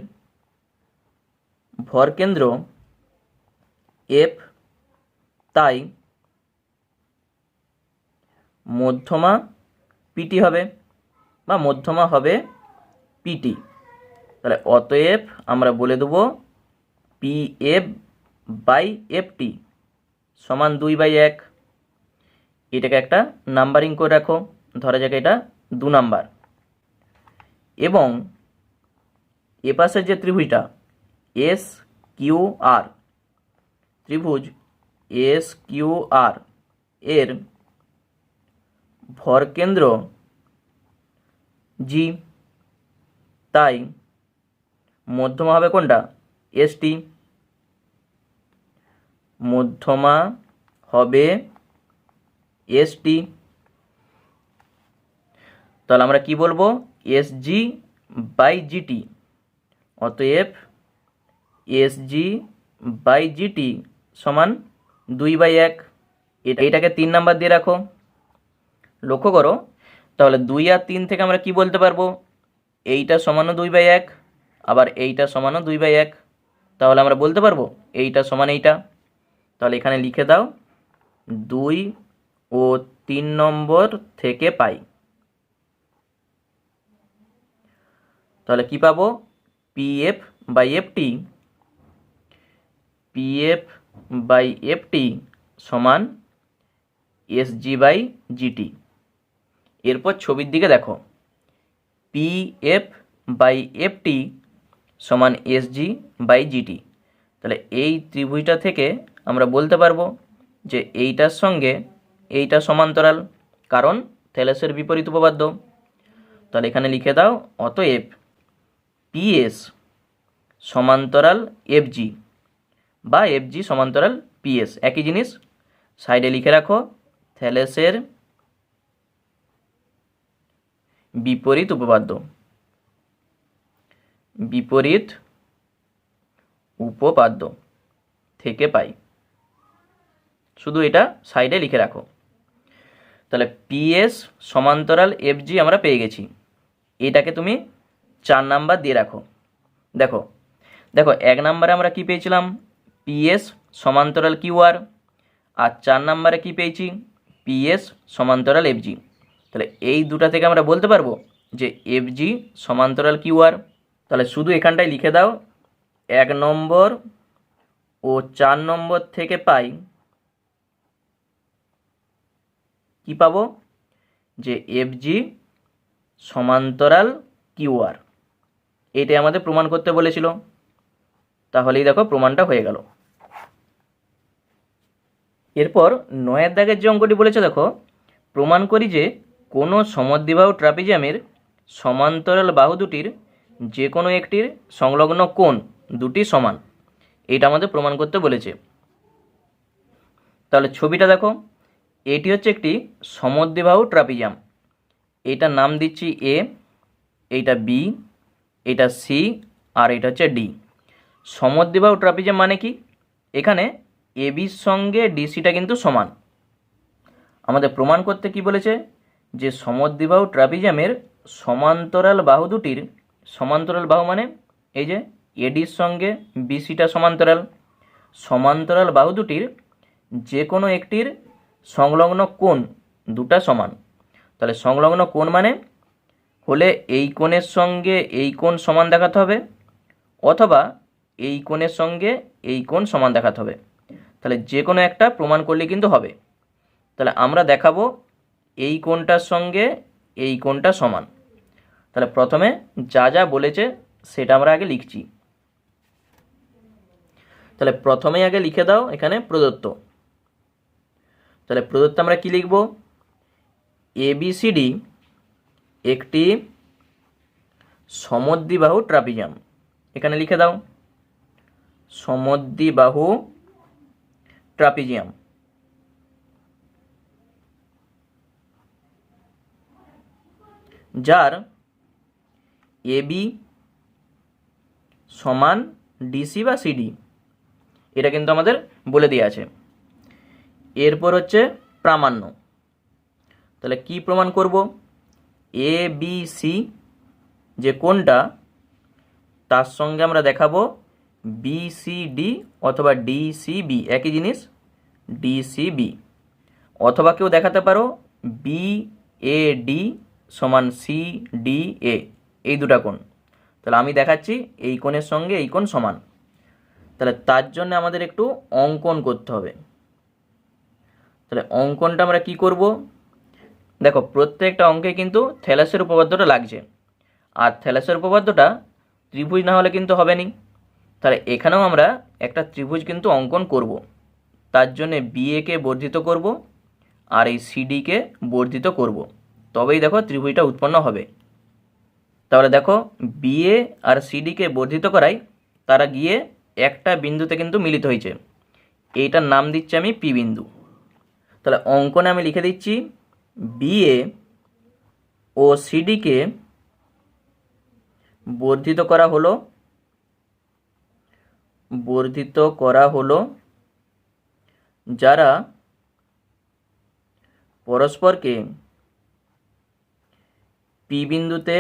ভরকেন্দ্র এফ, তাই মধ্যমা পিটি হবে বা মধ্যমা হবে পিটি। তাহলে অতএব আমরা বলে দেবো পি এফ বাই এফটি সমান 2/1। এটাকে একটা নাম্বারিং করে রাখো, ধরা যাক এটা 2 নাম্বার। এবং এপাশের যে ত্রিভুজটা এস কিউ আর, ত্রিভুজ এস কিউ আর এর ভরকেন্দ্র জি, তাই মধ্যমা হবে কোনটা, এসটি। মধ্যমা হবে এসটি। তাহলে আমরা কি বলবো, এস জি বাই জিটি। অতএব এস জি বাই জিটি সমান 2/1। এটাকে 3 নাম্বার দিয়ে রাখো। লক্ষ্য করো, তাহলে 2 আর 3 থেকে আমরা কি বলতে পারবো, এইটা সমানও 2/1, আবার এইটা সমানও 2/1। তাহলে আমরা বলতে পারবো এইটা সমান এইটা। তাহলে এখানে লিখে দাও 2 ও 3 নম্বর থেকে পাই। তাহলে কি পাবো, PF by FT, PF by FT সমান এসজি বাই জিটি। এরপর ছবির দিকে দেখো, পিএফ বাই এফটি সমান এসজি বাই জিটি। তাহলে এই ত্রিভুজটা থেকে আমরা বলতে পারবো যে এইটার সঙ্গে এইটা সমান্তরাল, কারণ থ্যালেসের বিপরীত উপপাদ্য। তাহলে এখানে লিখে দাও, অতএব পিএস সমান্তরাল এফজি বা এফজি সমান্তরাল পিএস, একই জিনিস। সাইডে লিখে রাখো থ্যালেসের বিপরীত উপপাদ্য, বিপরীত উপপাদ্য থেকে পাই। শুধু এটা সাইডে লিখে রাখো। তাহলে পিএস সমান্তরাল এফজি আমরা পেয়ে গেছি। এটাকে তুমি 4 নাম্বার দিয়ে রাখো। দেখো দেখো 1 নাম্বারে আমরা কি পেয়েছিলাম, পিএস সমান্তরাল কিউআর, আর 4 নাম্বারে কি পেয়েছি, পিএস সমান্তরাল এফজি। তাহলে এই দুটা থেকে আমরা বলতে পারবো যে এফজি সমান্তরাল কিউআর। তাহলে শুধু এখানটায় লিখে দাও 1 নম্বর ও 4 নম্বর থেকে পাই, কি পাবো, যে এফজি সমান্তরাল কিউআর। এটাই আমাদের প্রমাণ করতে বলেছিল। তাহলেই দেখো প্রমাণটা হয়ে গেল। এরপর 9 দাগের যে অঙ্কটি বলেছে, দেখো প্রমাণ করি যে কোনো সমদ্বিবাহু ট্রাপিজিয়ামের সমান্তরাল বাহু দুটির যে কোনো একটির সংলগ্ন কোণ দুটি সমান। এটা আমাদের প্রমাণ করতে বলেছে। তাহলে ছবিটা দেখো, এটি হচ্ছে একটি সমদ্বিবাহু ট্রাপিজিয়াম। এইটার নাম দিচ্ছি এ, এইটা বি, এটা সি, আর এটা হচ্ছে ডি। সমদ্বিবাহু ট্রাপিজিয়াম মানে কি, এখানে এ বির সঙ্গে ডিসিটা কিন্তু সমান। আমাদের প্রমাণ করতে কি বলেছে, যে সমদ্বিবাহু ট্রাপিজিয়ামের সমান্তরাল বাহু দুটির, সমান্তরাল বাহু মানে এই যে এডির সঙ্গে বিসিটা সমান্তরাল, সমান্তরাল বাহু দুটির যে কোনো একটির সংলগ্ন কোণ দুটা সমান। তাহলে সংলগ্ন কোণ মানে হলে এই কোণের সঙ্গে এই কোণ সমান দেখাতে হবে, অথবা এই কোণের সঙ্গে এই কোণ সমান দেখাতে হবে। তাহলে যে কোনো একটা প্রমাণ করলে কিন্তু হবে। তাহলে আমরা দেখাবো এই কোণটার সঙ্গে এই কোণটা সমান। তাহলে প্রথমে যা যা বলেছে সেটা আমরা আগে লিখছি। তাহলে প্রথমেই আগে লিখে দাও এখানে প্রদত্ত। তাহলে প্রদত্ত আমরা কি লিখব, এবিসিডি একটি সমদ্বিবাহু ট্রাপিজিয়াম। এখানে লিখে দাও সমদ্বিবাহু ট্রাপিজিয়াম, যার এবি সমান ডিসি বা সিডি। এটা কিন্তু আমাদের বলে দেওয়া আছে। এরপর হচ্ছে প্রামাণ্য। তাহলে কি প্রমাণ করব, এ বি সি যে কোণটা, তার সঙ্গে আমরা দেখাবো বিসিডি অথবা ডিসিবি, একই জিনিস ডিসিবি। অথবা কেউ দেখাতে পারো বিএডি সমান সিডিএ, এই দুটা কোণ। তাহলে আমি দেখাচ্ছি এই কোণের সঙ্গে এই কোণ সমান। তাহলে তার জন্য আমাদের একটু অঙ্কন করতে হবে। তাহলে অঙ্কনটা আমরা কি করব, দেখো প্রত্যেকটা অঙ্কে কিন্তু থ্যালাসের উপপাদ্যটা লাগছে, আর থ্যালাসের উপপাদ্যটা ত্রিভুজ না হলে কিন্তু হবে নি। তাহলে এখানেও আমরা একটা ত্রিভুজ কিন্তু অঙ্কন করব। তার জন্যে বিএকে বর্ধিত করব আর এই সিডিকে বর্ধিত করব, তবেই দেখো ত্রিভুজটা উৎপন্ন হবে। তাহলে দেখো বিএ আর সিডিকে বর্ধিত করাই তারা গিয়ে একটা বিন্দুতে কিন্তু মিলিত হয়েছে। এইটার নাম দিচ্ছি আমি পি বিন্দু। তাহলে অঙ্কনে আমি লিখে দিচ্ছি বিএ ও সিডিকে বর্ধিত করা হলো যারা পরস্পরকে পি বিন্দুতে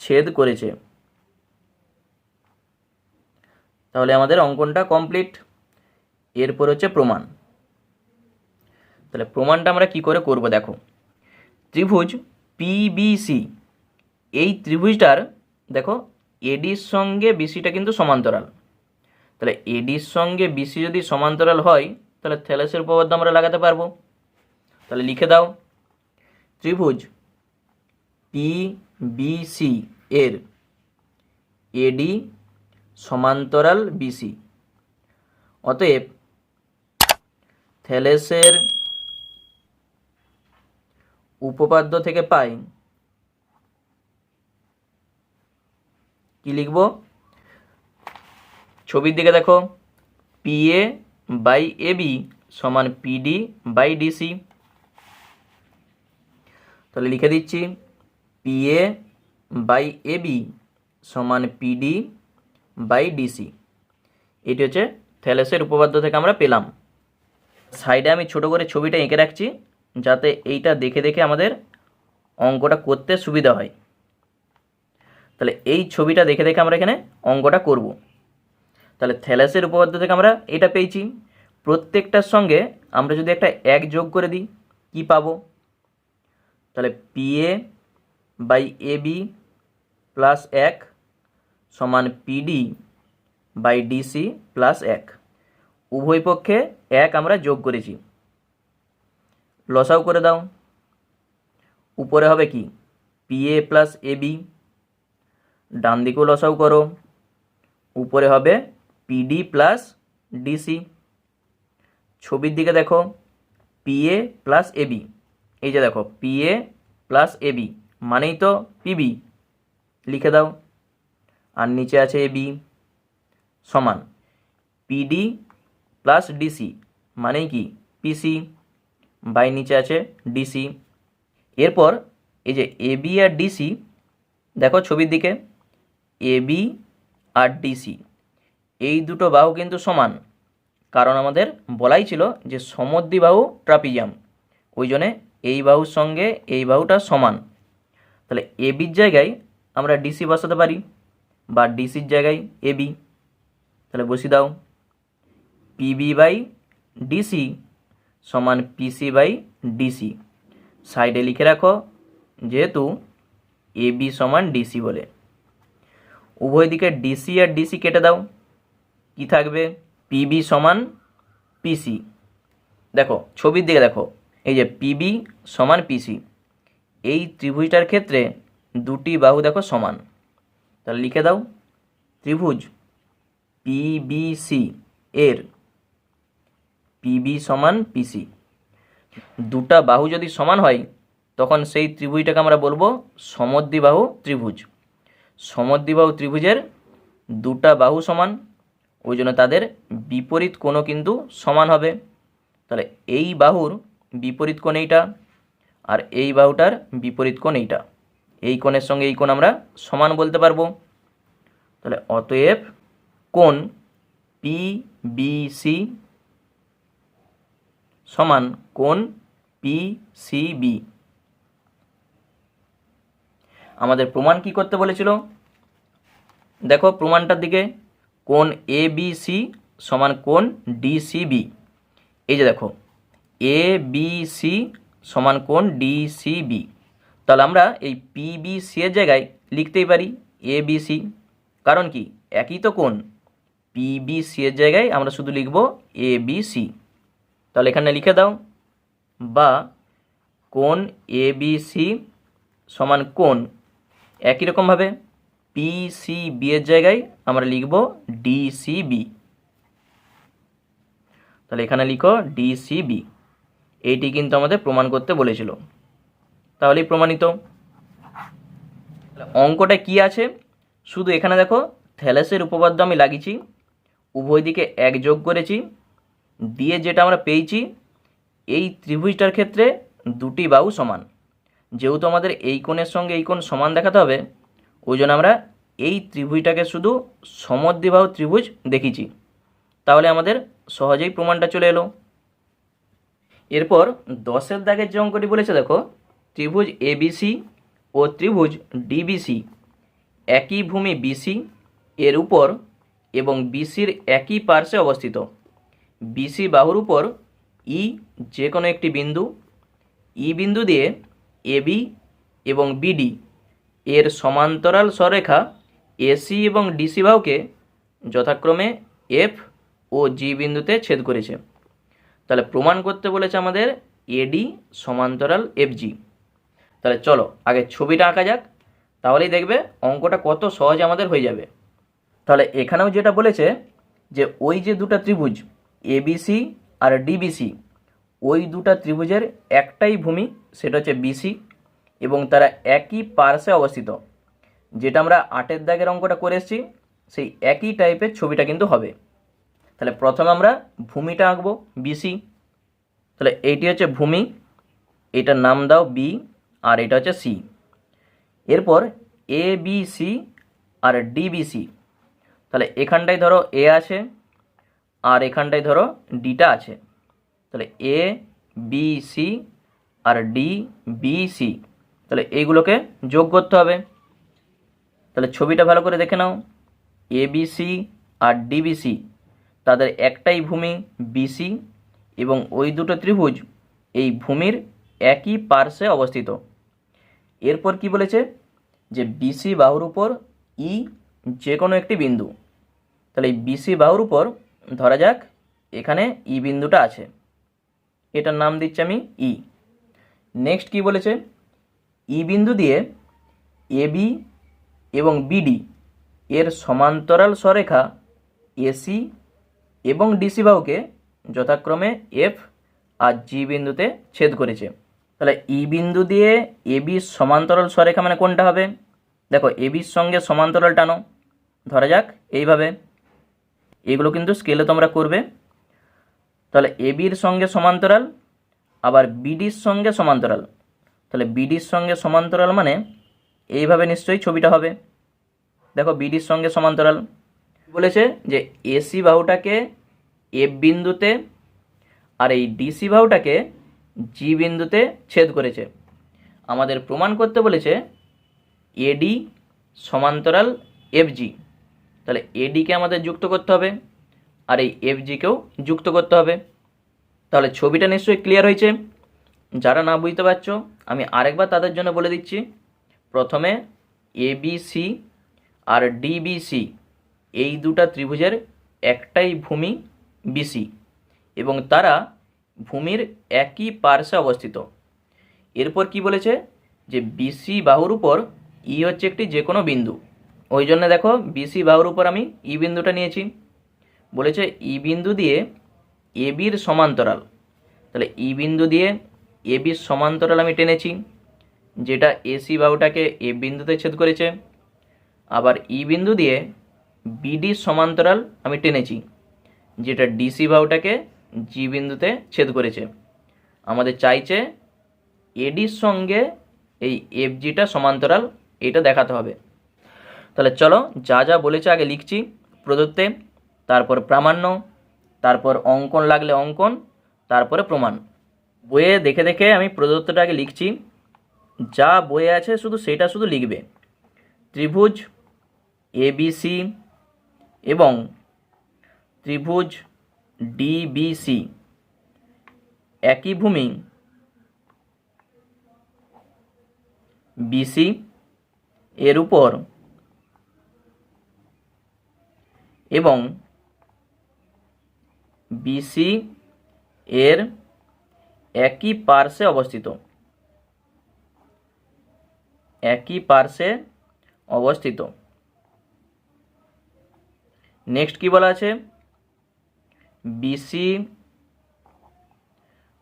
ছেদ করেছে। তাহলে আমাদের অঙ্কনটা কমপ্লিট। এরপর হচ্ছে প্রমাণ। তাহলে প্রমাণটা আমরা কি করে করব দেখো। ত্রিভুজ পিবিসি, এই ত্রিভুজটার দেখো এডির সঙ্গে বিসিটা কিন্তু সমান্তরাল। তাহলে এডির সঙ্গে বিসি যদি সমান্তরাল হয় তাহলে থ্যালেসের উপপাদ্য আমরা লাগাতে পারবো। তাহলে লিখে দাও, ত্রিভুজ পিবিসি এর এডি সমান্তরাল বিসি, অতএব থ্যালেসের উপপাদ্য থেকে পাই কি লিখব, ছবির দিকে দেখো, পিএ বাই এবি সমান পিডি বাই ডিসি। তাহলে লিখে দিচ্ছি, পিএ বাই এবি সমান পিডি বাই ডিসি। এটি হচ্ছে থ্যালেসের উপপাদ্য থেকে আমরা পেলাম। সাইডে আমি ছোট করে ছবিটা এঁকে রাখছি যাতে এইটা দেখে দেখে আমাদের অঙ্কটা করতে সুবিধা হয়। তাহলে এই ছবিটা দেখে দেখে আমরা এখানে অঙ্কটা করব। তাহলে থ্যালেসের উপপাদ্য থেকে আমরা এটা পেয়েছি। প্রত্যেকটার সঙ্গে আমরা যদি একটা এক যোগ করে দিই কি পাবো, তাহলে পিএ বাই এবি প্লাস 1 সমান পিডি বাই ডিসি প্লাস 1। উভয় পক্ষে 1 আমরা যোগ করেছি। লসাও করে দাও, উপরে হবে কি পিএ প্লাস এবি, ডান দিকেও লসাও করো, উপরে হবে পিডি প্লাস ডিসি। ছবির দিকে দেখো, পিএ প্লাস এবি, এই যে দেখো পিএ প্লাস এবি মানেই তো পিবি, লিখে দাও। আর নিচে আছে এবি সমান পিডি প্লাস ডিসি মানেই কি পিসি, বাই নিচে আছে ডিসি। এরপর এই যে এবি আর ডিসি দেখো ছবির দিকে, এবি আর ডিসি এই দুটো বাহু কিন্তু সমান, কারণ আমাদের বলাই ছিল যে সমদ্বিবাহু ট্রাপিজিয়াম, ওই জন্যে এই বাহুর সঙ্গে এই বাহুটা সমান। তাহলে এবির জায়গায় আমরা ডিসি বসাতে পারি বা ডিসির জায়গায় এবি। তাহলে বসিয়ে দাও, পিবি বাই ডিসি সমান পিসি বাই ডিসি। সাইডে লিখে রাখো যেহেতু এবি সমান ডিসি বলে। উভয় দিকে ডিসি আর ডিসি কেটে দাও, কি থাকবে পিবি সমান পিসি। দেখো ছবির দিকে দেখো, এই যে পিবি সমান পিসি, এই ত্রিভুজটার ক্ষেত্রে দুটি বাহু দেখো সমান। তাহলে লিখে দাও, ত্রিভুজ পিবিসি এর পিবি সমান পিসি। দুটা বাহু যদি সমান হয় তখন সেই ত্রিভুজটাকে আমরা বলবো সমদ্বিবাহু ত্রিভুজ। সমদ্বিবাহু ত্রিভুজের দুটা বাহু সমান, ওই জন্য তাদের বিপরীত কোণও কিন্তু সমান হবে। তাহলে এই বাহুর বিপরীত কোণ এইটা আর এই বাহুটার বিপরীত কোণ এইটা, এই কোণের সঙ্গে এই কোণ আমরা সমান বলতে পারবো। তাহলে অতএব কোণ পিবিসি সমান কোণ পিসিবি। আমাদের প্রমাণ কি করতে বলেছিল দেখো প্রমাণটার দিকে, কোণ এবিসি সমান কোণ ডিসিবি। এই যে দেখো এবিসি সমান কোণ ডিসিবি। তাহলে আমরা এই পিবিসি এর জায়গায় লিখতেই পারি এবিসি, কারণ কি একই তো কোণ। পিবিসি এর জায়গায় আমরা শুধু লিখব এবিসি। তাহলে এখানে লিখে দাও, বা কোণ এবিসি সমান কোণ একই রকমভাবে পিসিবি এর জায়গায় আমরা লিখব ডিসিবি। তাহলে এখানে লিখো ডিসিবি। এইটি কিন্তু আমাদের প্রমাণ করতে বলেছিল, তাহলেই প্রমাণিত। অঙ্কটা কি আছে শুধু এখানে দেখো, থ্যালেসের উপপাদ্য আমি লাগিয়েছি, উভয় দিকে এক যোগ করেছি, দিয়ে যেটা আমরা পেয়েছি এই ত্রিভুজটার ক্ষেত্রে দুটি বাহু সমান। যেহেতু আমাদের এই কোণের সঙ্গে এই কোণ সমান দেখাতে হবে, ওই জন্য আমরা এই ত্রিভুজটাকে শুধু সমদ্বিবাহু ত্রিভুজ দেখিয়েছি। তাহলে আমাদের সহজেই প্রমাণটা চলে এলো। এরপর 10-এর দাগের যে অঙ্কটি বলেছে দেখো, ত্রিভুজ এবিসি ও ত্রিভুজ ডিবিসি একই ভূমি বিসি এর উপর এবং বিসির একই পার্শ্বে অবস্থিত। বিসি বাহুর উপর ই যে কোনো একটি বিন্দু, ই বিন্দু দিয়ে এবি এবং বিডি এর সমান্তরাল সরেখা এসি এবং ডিসি বাহুকে যথাক্রমে এফ ও জি বিন্দুতে ছেদ করেছে। তাহলে প্রমাণ করতে বলেছে আমাদের এডি সমান্তরাল এফজি। তাহলে চলো আগে ছবিটা আঁকা যাক, তাহলেই দেখবে অঙ্কটা কত সহজে আমাদের হয়ে যাবে। তাহলে এখানেও যেটা বলেছে যে ওই যে দুটো ত্রিভুজ এবিসি আর ডিবিসি, ওই দুটো ত্রিভুজের একটাই ভূমি, সেটা হচ্ছে বিসি, এবং তারা একই পার্শ্বে অবস্থিত। যেটা আমরা 8-এর দাগের অঙ্কটা করে এসেছি, সেই একই টাইপের ছবিটা কিন্তু হবে। তাহলে প্রথমে আমরা ভূমিটা আঁকবো বিসি। তাহলে এইটি হচ্ছে ভূমি, এটার নাম দাও বি, আর এটা হচ্ছে সি। এরপর A B C R DBC, তাহলে এখানটায় ধরো এ আছে আর এখানটায় ধরো ডিটা আছে। তাহলে A B C R D B C, তাহলে এইগুলোকে যোগ করতে হবে। তাহলে ছবিটা ভালো করে দেখে নাও, A B C R DBC তাদের একটাই ভূমি বিসি, এবং ওই দুটো ত্রিভুজ এই ভূমির একই পার্শ্বে অবস্থিত। এরপর কি বলেছে যে বিসি বাহুর উপর ই যে কোনো একটি বিন্দু। তাহলে এই বিসি বাহুর উপর ধরা যাক এখানে ই বিন্দুটা আছে, এটার নাম দিচ্ছি আমি ই। নেক্সট কি বলেছে, ই বিন্দু দিয়ে এবি এবং বিডি এর সমান্তরাল সরেখা এসি এবং ডিসি বাহুকে যথাক্রমে এফ আর জি বিন্দুতে ছেদ করেছে। তাহলে ই বিন্দু দিয়ে এবির সমান্তরাল সরেখা মানে কোনটা হবে? দেখো এবির সঙ্গে সমান্তরাল টানো, ধরা যাক এইভাবে। এগুলো কিন্তু স্কেলে তোমরা করবে। তাহলে এবির সঙ্গে সমান্তরাল, আবার বিডির সঙ্গে সমান্তরাল। তাহলে বিডির সঙ্গে সমান্তরাল মানে এইভাবে নিশ্চয়ই ছবিটা হবে। দেখো বিডির সঙ্গে সমান্তরাল বলেছে যে এসি বাহুটাকে এফ বিন্দুতে আর এই ডিসি বাহুটাকে জি বিন্দুতে ছেদ করেছে। আমাদের প্রমাণ করতে বলেছে এডি সমান্তরাল এফজি। তাহলে এডিকে আমাদের যুক্ত করতে হবে আর এই এফজিকেও যুক্ত করতে হবে। তাহলে ছবিটা নিশ্চয়ই ক্লিয়ার হয়েছে। যারা না বুঝতে পারছো আমি আরেকবার তাদের জন্য বলে দিচ্ছি। প্রথমে এবিসি আর ডিবিসি এই দুটা ত্রিভুজের একটাই ভূমি বিসি, এবং তারা ভূমির একই পার্শ্বে অবস্থিত। এরপর কি বলেছে যে বিসি বাহুর উপর ই হচ্ছে একটি যে কোনো বিন্দু। ওই জন্য দেখো বিসি বাহুর উপর আমি ই বিন্দুটা নিয়েছি। বলেছে ই বিন্দু দিয়ে এবির সমান্তরাল। তাহলে ই বিন্দু দিয়ে এবির সমান্তরাল আমি টেনেছি, যেটা এসি বাহুটাকে এ বিন্দুতে ছেদ করেছে। আবার ই বিন্দু দিয়ে বিডির সমান্তরাল আমি টেনেছি, যেটা ডিসি বাহুটাকে জি বিন্দুতে ছেদ করেছে। আমাদের চাইছে এডির সঙ্গে এই এফজিটা সমান্তরাল, এটা দেখাতে হবে। তাহলে চলো যা যা বলেছে আগে লিখছি প্রদত্তে, তারপর প্রামাণ্য, তারপর অঙ্কন লাগলে অঙ্কন, তারপরে প্রমাণ। বইয়ে দেখে দেখে আমি প্রদত্তটা আগে লিখছি, যা বইয়ে আছে সেটা শুধু লিখবে। ত্রিভুজ এবিসি এবং ত্রিভুজ ডিবিসি একই ভূমি বিসি এর উপর এবং বিসি এর একই পার্শ্বে অবস্থিত। একই পার্শ্বে অবস্থিত। নেক্সট কি বলা আছে, বিসি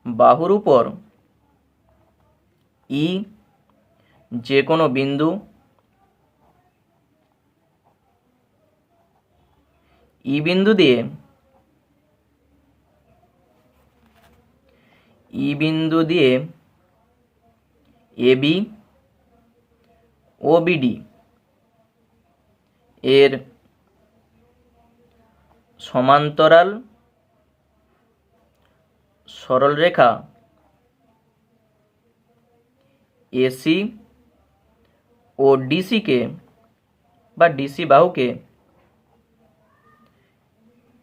বাহুর উপর ই যে কোনো বিন্দু, ই বিন্দু দিয়ে এবি ও বিডি এর সমান্তরাল সরলরেখা এসি ও ডিসিকে বা ডিসি বাহুকে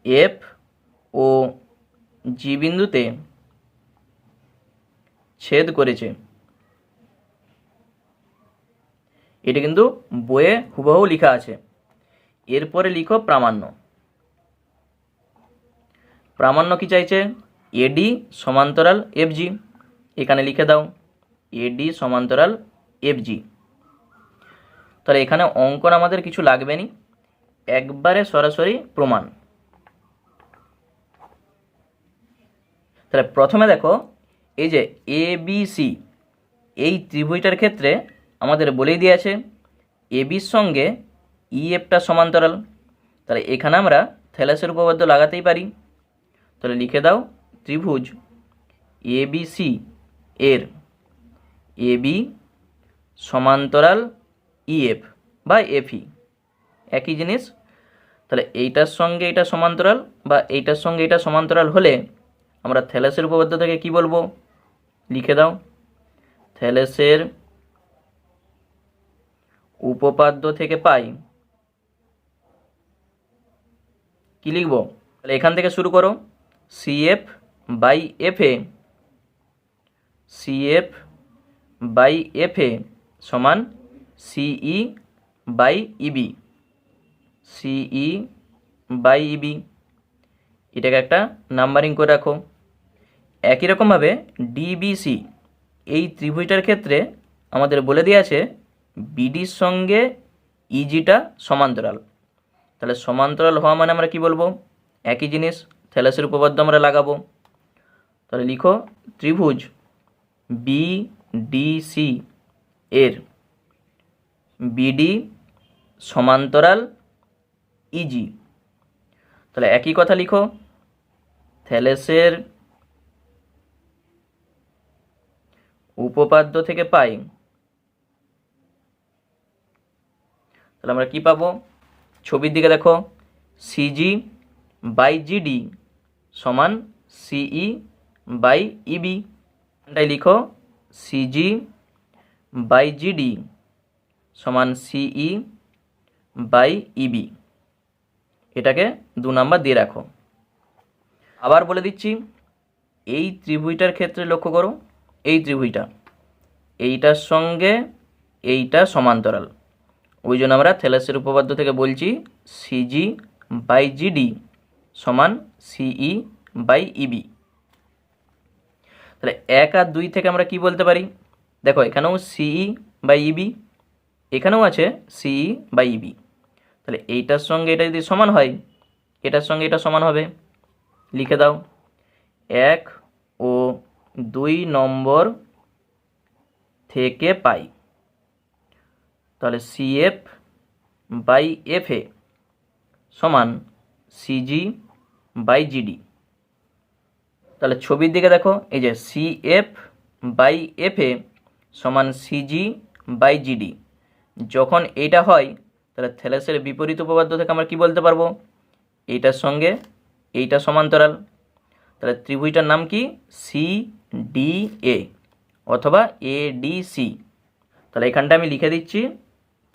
এফ ও জি বিন্দুতে ছেদ করেছে। এটা কিন্তু বইয়ে হুবহু লেখা আছে। এরপরে লিখো প্রামাণ্য। প্রামাণ্য কি চাইছে? এডি সমান্তরাল এফজি। এখানে লিখে দাও এডি সমান্তরাল এফজি। তাহলে এখানে অঙ্কন আমাদের কিছু লাগবে না, একবারে সরাসরি প্রমাণ। তাহলে প্রথমে দেখো, এই যে এ বি সি এই ত্রিভুজটার ক্ষেত্রে আমাদের বলেই দিয়েছে এবির সঙ্গে ইএফটা সমান্তরাল। তাহলে এখানে আমরা থ্যালাসের উপপাদ্য লাগাতেই পারি। তাহলে লিখে দাও ত্রিভুজ এবিসি এর এবি সমান্তরাল ইএফ বা এফই একই জিনিস। তাহলে এইটার সঙ্গে এটা সমান্তরাল বা এইটার সঙ্গে এটা সমান্তরাল হলে আমরা থ্যালাসের উপপাদ্য থেকে কি বলবো? লিখে দাও থ্যালাসের উপপাদ্য থেকে পাই কি লিখবো? তাহলে এখান থেকে শুরু করো, CF by FA, CF by FA সমান সিই বাই ইবি, সিই বাই ইবি। এটাকে একটা নাম্বারিং করে রাখো। একই রকমভাবে ডিবিসি এই ত্রিভুজটার ক্ষেত্রে আমাদের বলে দিয়েছে বিডির সঙ্গে ইজিটা সমান্তরাল। তাহলে সমান্তরাল হওয়া মানে আমরা কি বলবো? একই জিনিস, থ্যালাসের উপপাদ্য আমরা লাগাবো। তাহলে লিখো ত্রিভুজ বিডিসি এর বিডি সমান্তরাল ইজি। তাহলে একই কথা লিখো থ্যালাসের উপপাদ্য থেকে পাই। তাহলে আমরা কি পাবো? ছবির দিকে দেখো, সিজি বাই জিডি সমান সিই বাই ইবি। এটাই লিখো সিজি বাই জিডি সমান সিই বাই ইবি। এটাকে 2 নাম্বার দিয়ে রাখো। আবার বলে দিচ্ছি, এই ত্রিভুজটার ক্ষেত্রে লক্ষ্য করো, এই ত্রিভুজটা এইটার সঙ্গে এইটা সমান্তরাল, ওই জন্য আমরা থ্যালাসের উপপাদ্য থেকে বলছি সিজি বাই জিডি সমান সিই বাই ইবি। তাহলে 1 আর 2 থেকে আমরা কি বলতে পারি? দেখো এখানেও সিই বাই ইবি, এখানেও আছে সিই বাই ইবি। তাহলে এইটার সঙ্গে এটা যদি সমান হয়, এটার সঙ্গে এটা সমান হবে। লিখে দাও 1 ও 2 নম্বর থেকে পাই। তাহলে সিএফ বাই এফএ সমান সিজি বাই জিডি। তাহলে ছবির দিকে দেখো, এই যে সিএফ বাই এফএ সমান সিজি বাই জিডি। যখন এইটা হয় তাহলে থ্যালাসের বিপরীত উপপাদ্য থেকে আমরা কি বলতে পারবো? এইটার সঙ্গে এইটা সমান্তরাল। তাহলে ত্রিভুজটার নাম কি? সিডিএ অথবা এডিসি। তাহলে এখানটা আমি লিখে দিচ্ছি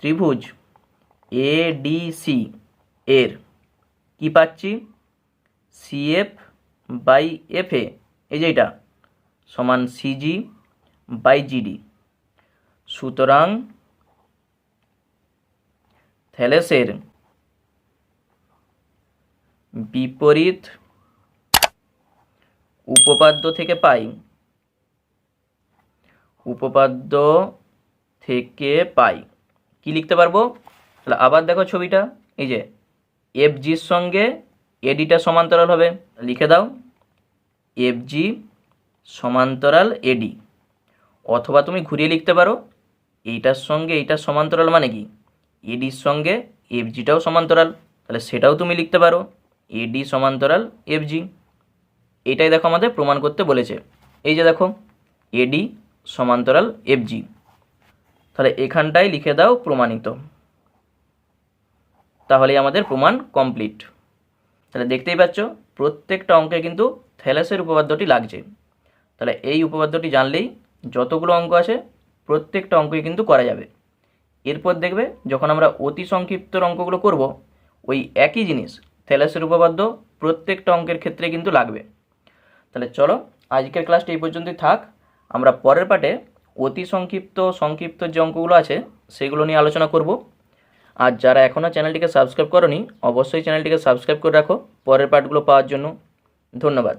ত্রিভুজ এডিসি এর কি পাচ্ছি? সিএফ বাই এফএ, এই যে এটা সমান সিজি বাই জিডি। সুতরাং থ্যালাসের বিপরীত উপপাদ্য থেকে পাই, উপপাদ্য থেকে পাই কি লিখতে পারবো? তাহলে আবার দেখো ছবিটা, এই যে এফজির সঙ্গে এডিটা সমান্তরাল হবে। লিখে দাও এফজি সমান্তরাল এডি, অথবা তুমি ঘুরিয়ে লিখতে পারো এইটার সঙ্গে এইটার সমান্তরাল মানে কি? এডির সঙ্গে এফজিটাও সমান্তরাল, তাহলে সেটাও তুমি লিখতে পারো এডি সমান্তরাল এফজি। এটাই দেখো আমাদের প্রমাণ করতে বলেছে। এই যে দেখো এডি সমান্তরাল এফজি। তাহলে এখানটায় লিখে দাও প্রমাণিত, তাহলেই আমাদের প্রমাণ কমপ্লিট। তাহলে দেখতেই পাচ্ছ প্রত্যেকটা অঙ্কে কিন্তু থ্যালাসের উপপাদ্যটি লাগছে। তাহলে এই উপপাদ্যটি জানলেই যতগুলো অঙ্ক আছে প্রত্যেকটা অঙ্কই কিন্তু করা যাবে। এরপর দেখবে যখন আমরা অতি সংক্ষিপ্ত অঙ্কগুলো করব, ওই একই জিনিস থ্যালাসের উপপাদ্য প্রত্যেকটা অঙ্কের ক্ষেত্রে কিন্তু লাগবে। তাহলে চলো আজকের ক্লাসটা এই পর্যন্তই থাক। আমরা পরের পার্টে অতি সংক্ষিপ্ত যে অঙ্কগুলো আছে সেগুলো নিয়ে আলোচনা করব। আর যারা এখনও চ্যানেলটিকে সাবস্ক্রাইব করোনি অবশ্যই চ্যানেলটিকে সাবস্ক্রাইব করে রাখো পরের পার্টগুলো পাওয়ার জন্য। ধন্যবাদ।